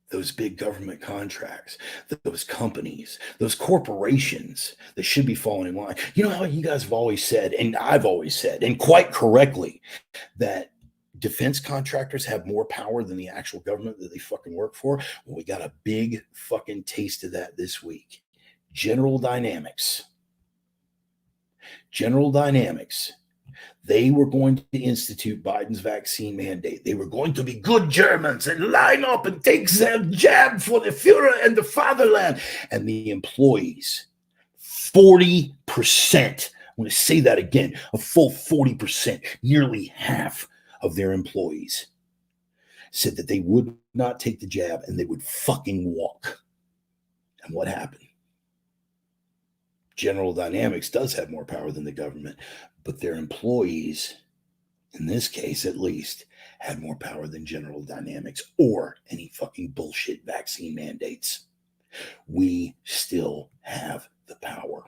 Those big government contracts, those companies, those corporations that should be falling in line. You know how you guys have always said, and I've always said, and quite correctly, that defense contractors have more power than the actual government that they fucking work for? Well, we got a big fucking taste of that this week. General Dynamics. They were going to institute Biden's vaccine mandate. They were going to be good Germans and line up and take their jab for the Führer and the fatherland. And the employees 40%. I'm going to say that again. A full 40%, nearly half of their employees said that they would not take the jab and they would fucking walk. And what happened? General Dynamics does have more power than the government, but their employees, in this case at least, had more power than General Dynamics or any fucking bullshit vaccine mandates. We still have the power.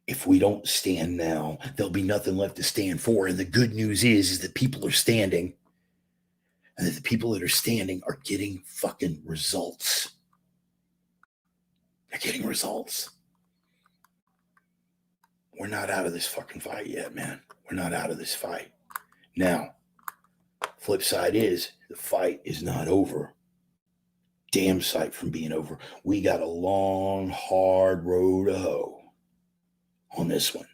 If we don't stand now, there'll be nothing left to stand for. And the good news is that people are standing, and that the people that are standing are getting fucking results. They're getting results. We're not out of this fucking fight yet, man. We're not out of this fight. Now, flip side is the fight is not over. Damn sight from being over. We got a long, hard road to hoe on this one.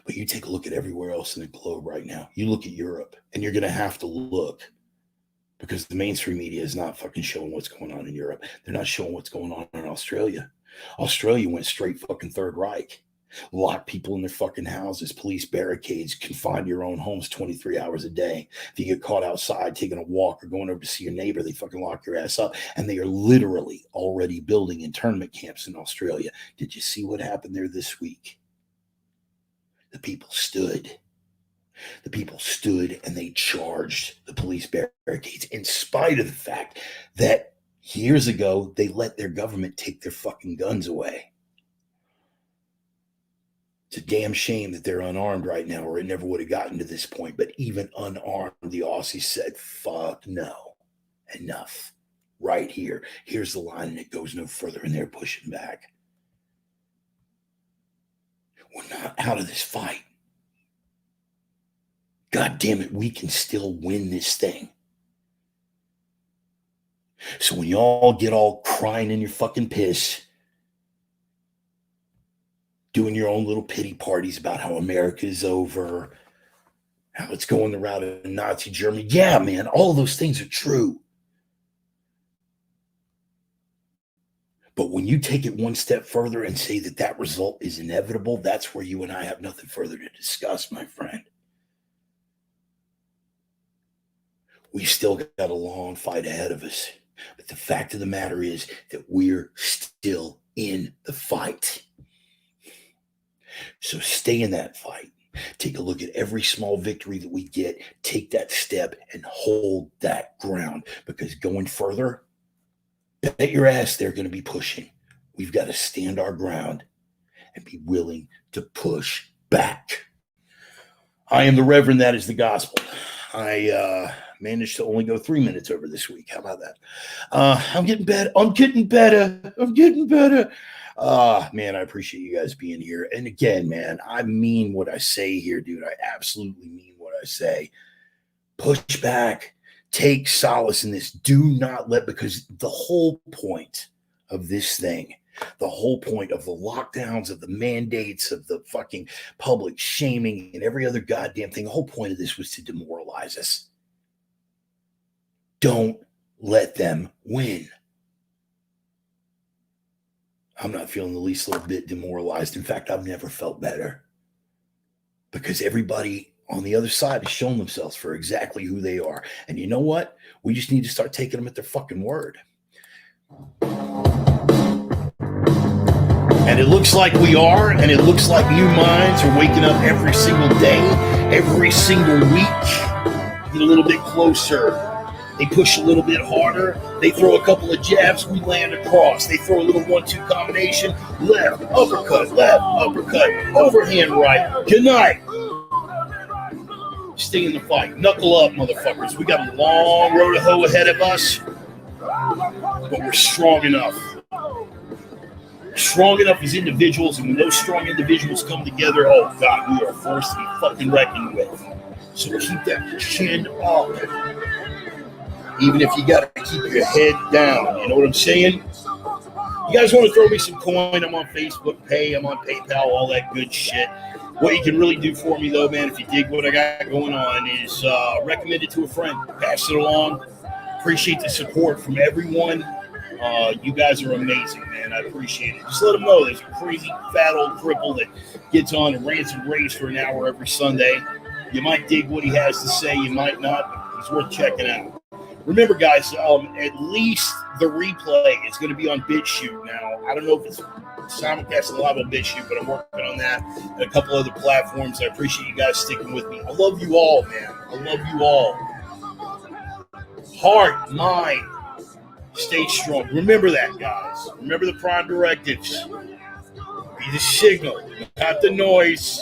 But you take a look at everywhere else in the globe right now. You look at Europe, and you're going to have to look, because the mainstream media is not fucking showing what's going on in Europe. They're not showing what's going on in Australia. Australia went straight fucking Third Reich. Lock people in their fucking houses, police barricades, confine your own homes 23 hours a day. If you get caught outside taking a walk or going over to see your neighbor, they fucking lock your ass up. And they are literally already building internment camps in Australia. Did you see what happened there this week? The people stood. The people stood and they charged the police barricades in spite of the fact that years ago they let their government take their fucking guns away. It's a damn shame that they're unarmed right now, or it never would have gotten to this point. But even unarmed, the Aussies said, fuck no, enough. Right here. Here's the line, and it goes no further, and they're pushing back. We're not out of this fight. God damn it, we can still win this thing. So when y'all get all crying in your fucking piss, doing your own little pity parties about how America is over, how it's going the route of Nazi Germany. Yeah, man, all of those things are true. But when you take it one step further and say that that result is inevitable, that's where you and I have nothing further to discuss, my friend. We still got a long fight ahead of us. But the fact of the matter is that we're still in the fight. So stay in that fight. Take a look at every small victory that we get. Take that step and hold that ground. Because going further, bet your ass they're going to be pushing. We've got to stand our ground and be willing to push back. I am the Reverend. That is the gospel. I managed to only go 3 minutes over this week. How about that? I'm getting better. Man, I appreciate you guys being here. And again, man, I mean what I say here, dude. I absolutely mean what I say. Push back. Take solace in this. Do not let, because the whole point of this thing, the whole point of the lockdowns, of the mandates, of the fucking public shaming and every other goddamn thing, the whole point of this was to demoralize us. Don't let them win. I'm not feeling the least little bit demoralized. In fact, I've never felt better, because everybody on the other side has shown themselves for exactly who they are. And you know what? We just need to start taking them at their fucking word. And it looks like we are, and it looks like new minds are waking up every single day, every single week. Get a little bit closer. They push a little bit harder. They throw a couple of jabs. We land across. They throw a little 1-2 combination. Left, uppercut, overhand right. Good night. Stay in the fight. Knuckle up, motherfuckers. We got a long road to hoe ahead of us, but we're strong enough. Strong enough as individuals, and when those strong individuals come together, oh God, we are a force to be fucking reckoned with. So keep that chin up. Even if you got to keep your head down. You know what I'm saying? You guys want to throw me some coin? I'm on Facebook Pay. I'm on PayPal, all that good shit. What you can really do for me, though, man, if you dig what I got going on, is recommend it to a friend. Pass it along. Appreciate the support from everyone. You guys are amazing, man. I appreciate it. Just let them know there's a crazy fat old cripple that gets on and rants and raves for an hour every Sunday. You might dig what he has to say. You might not. But it's worth checking out. Remember, guys, at least the replay is going to be on BitChute now. I don't know if it's simulcasting live on BitChute, but I'm working on that and a couple other platforms. I appreciate you guys sticking with me. I love you all, man. I love you all. Heart, mind, stay strong. Remember that, guys. Remember the prime directives. Be the signal, not the noise.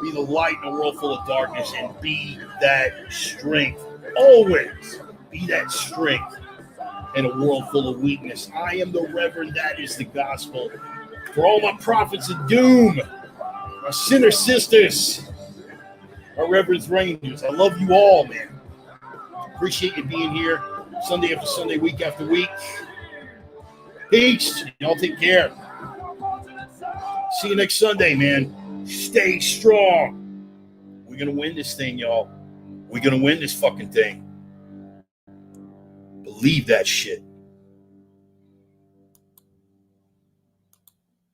Be the light in a world full of darkness, and be that strength. Always be that strength in a world full of weakness. I am the Reverend. That is the gospel. For all my prophets of doom, my sinner sisters, my Reverend's Rangers, I love you all, man. Appreciate you being here Sunday after Sunday, week after week. Peace. Y'all take care. See you next Sunday, man. Stay strong. We're going to win this thing, y'all. We're going to win this fucking thing. Believe that shit.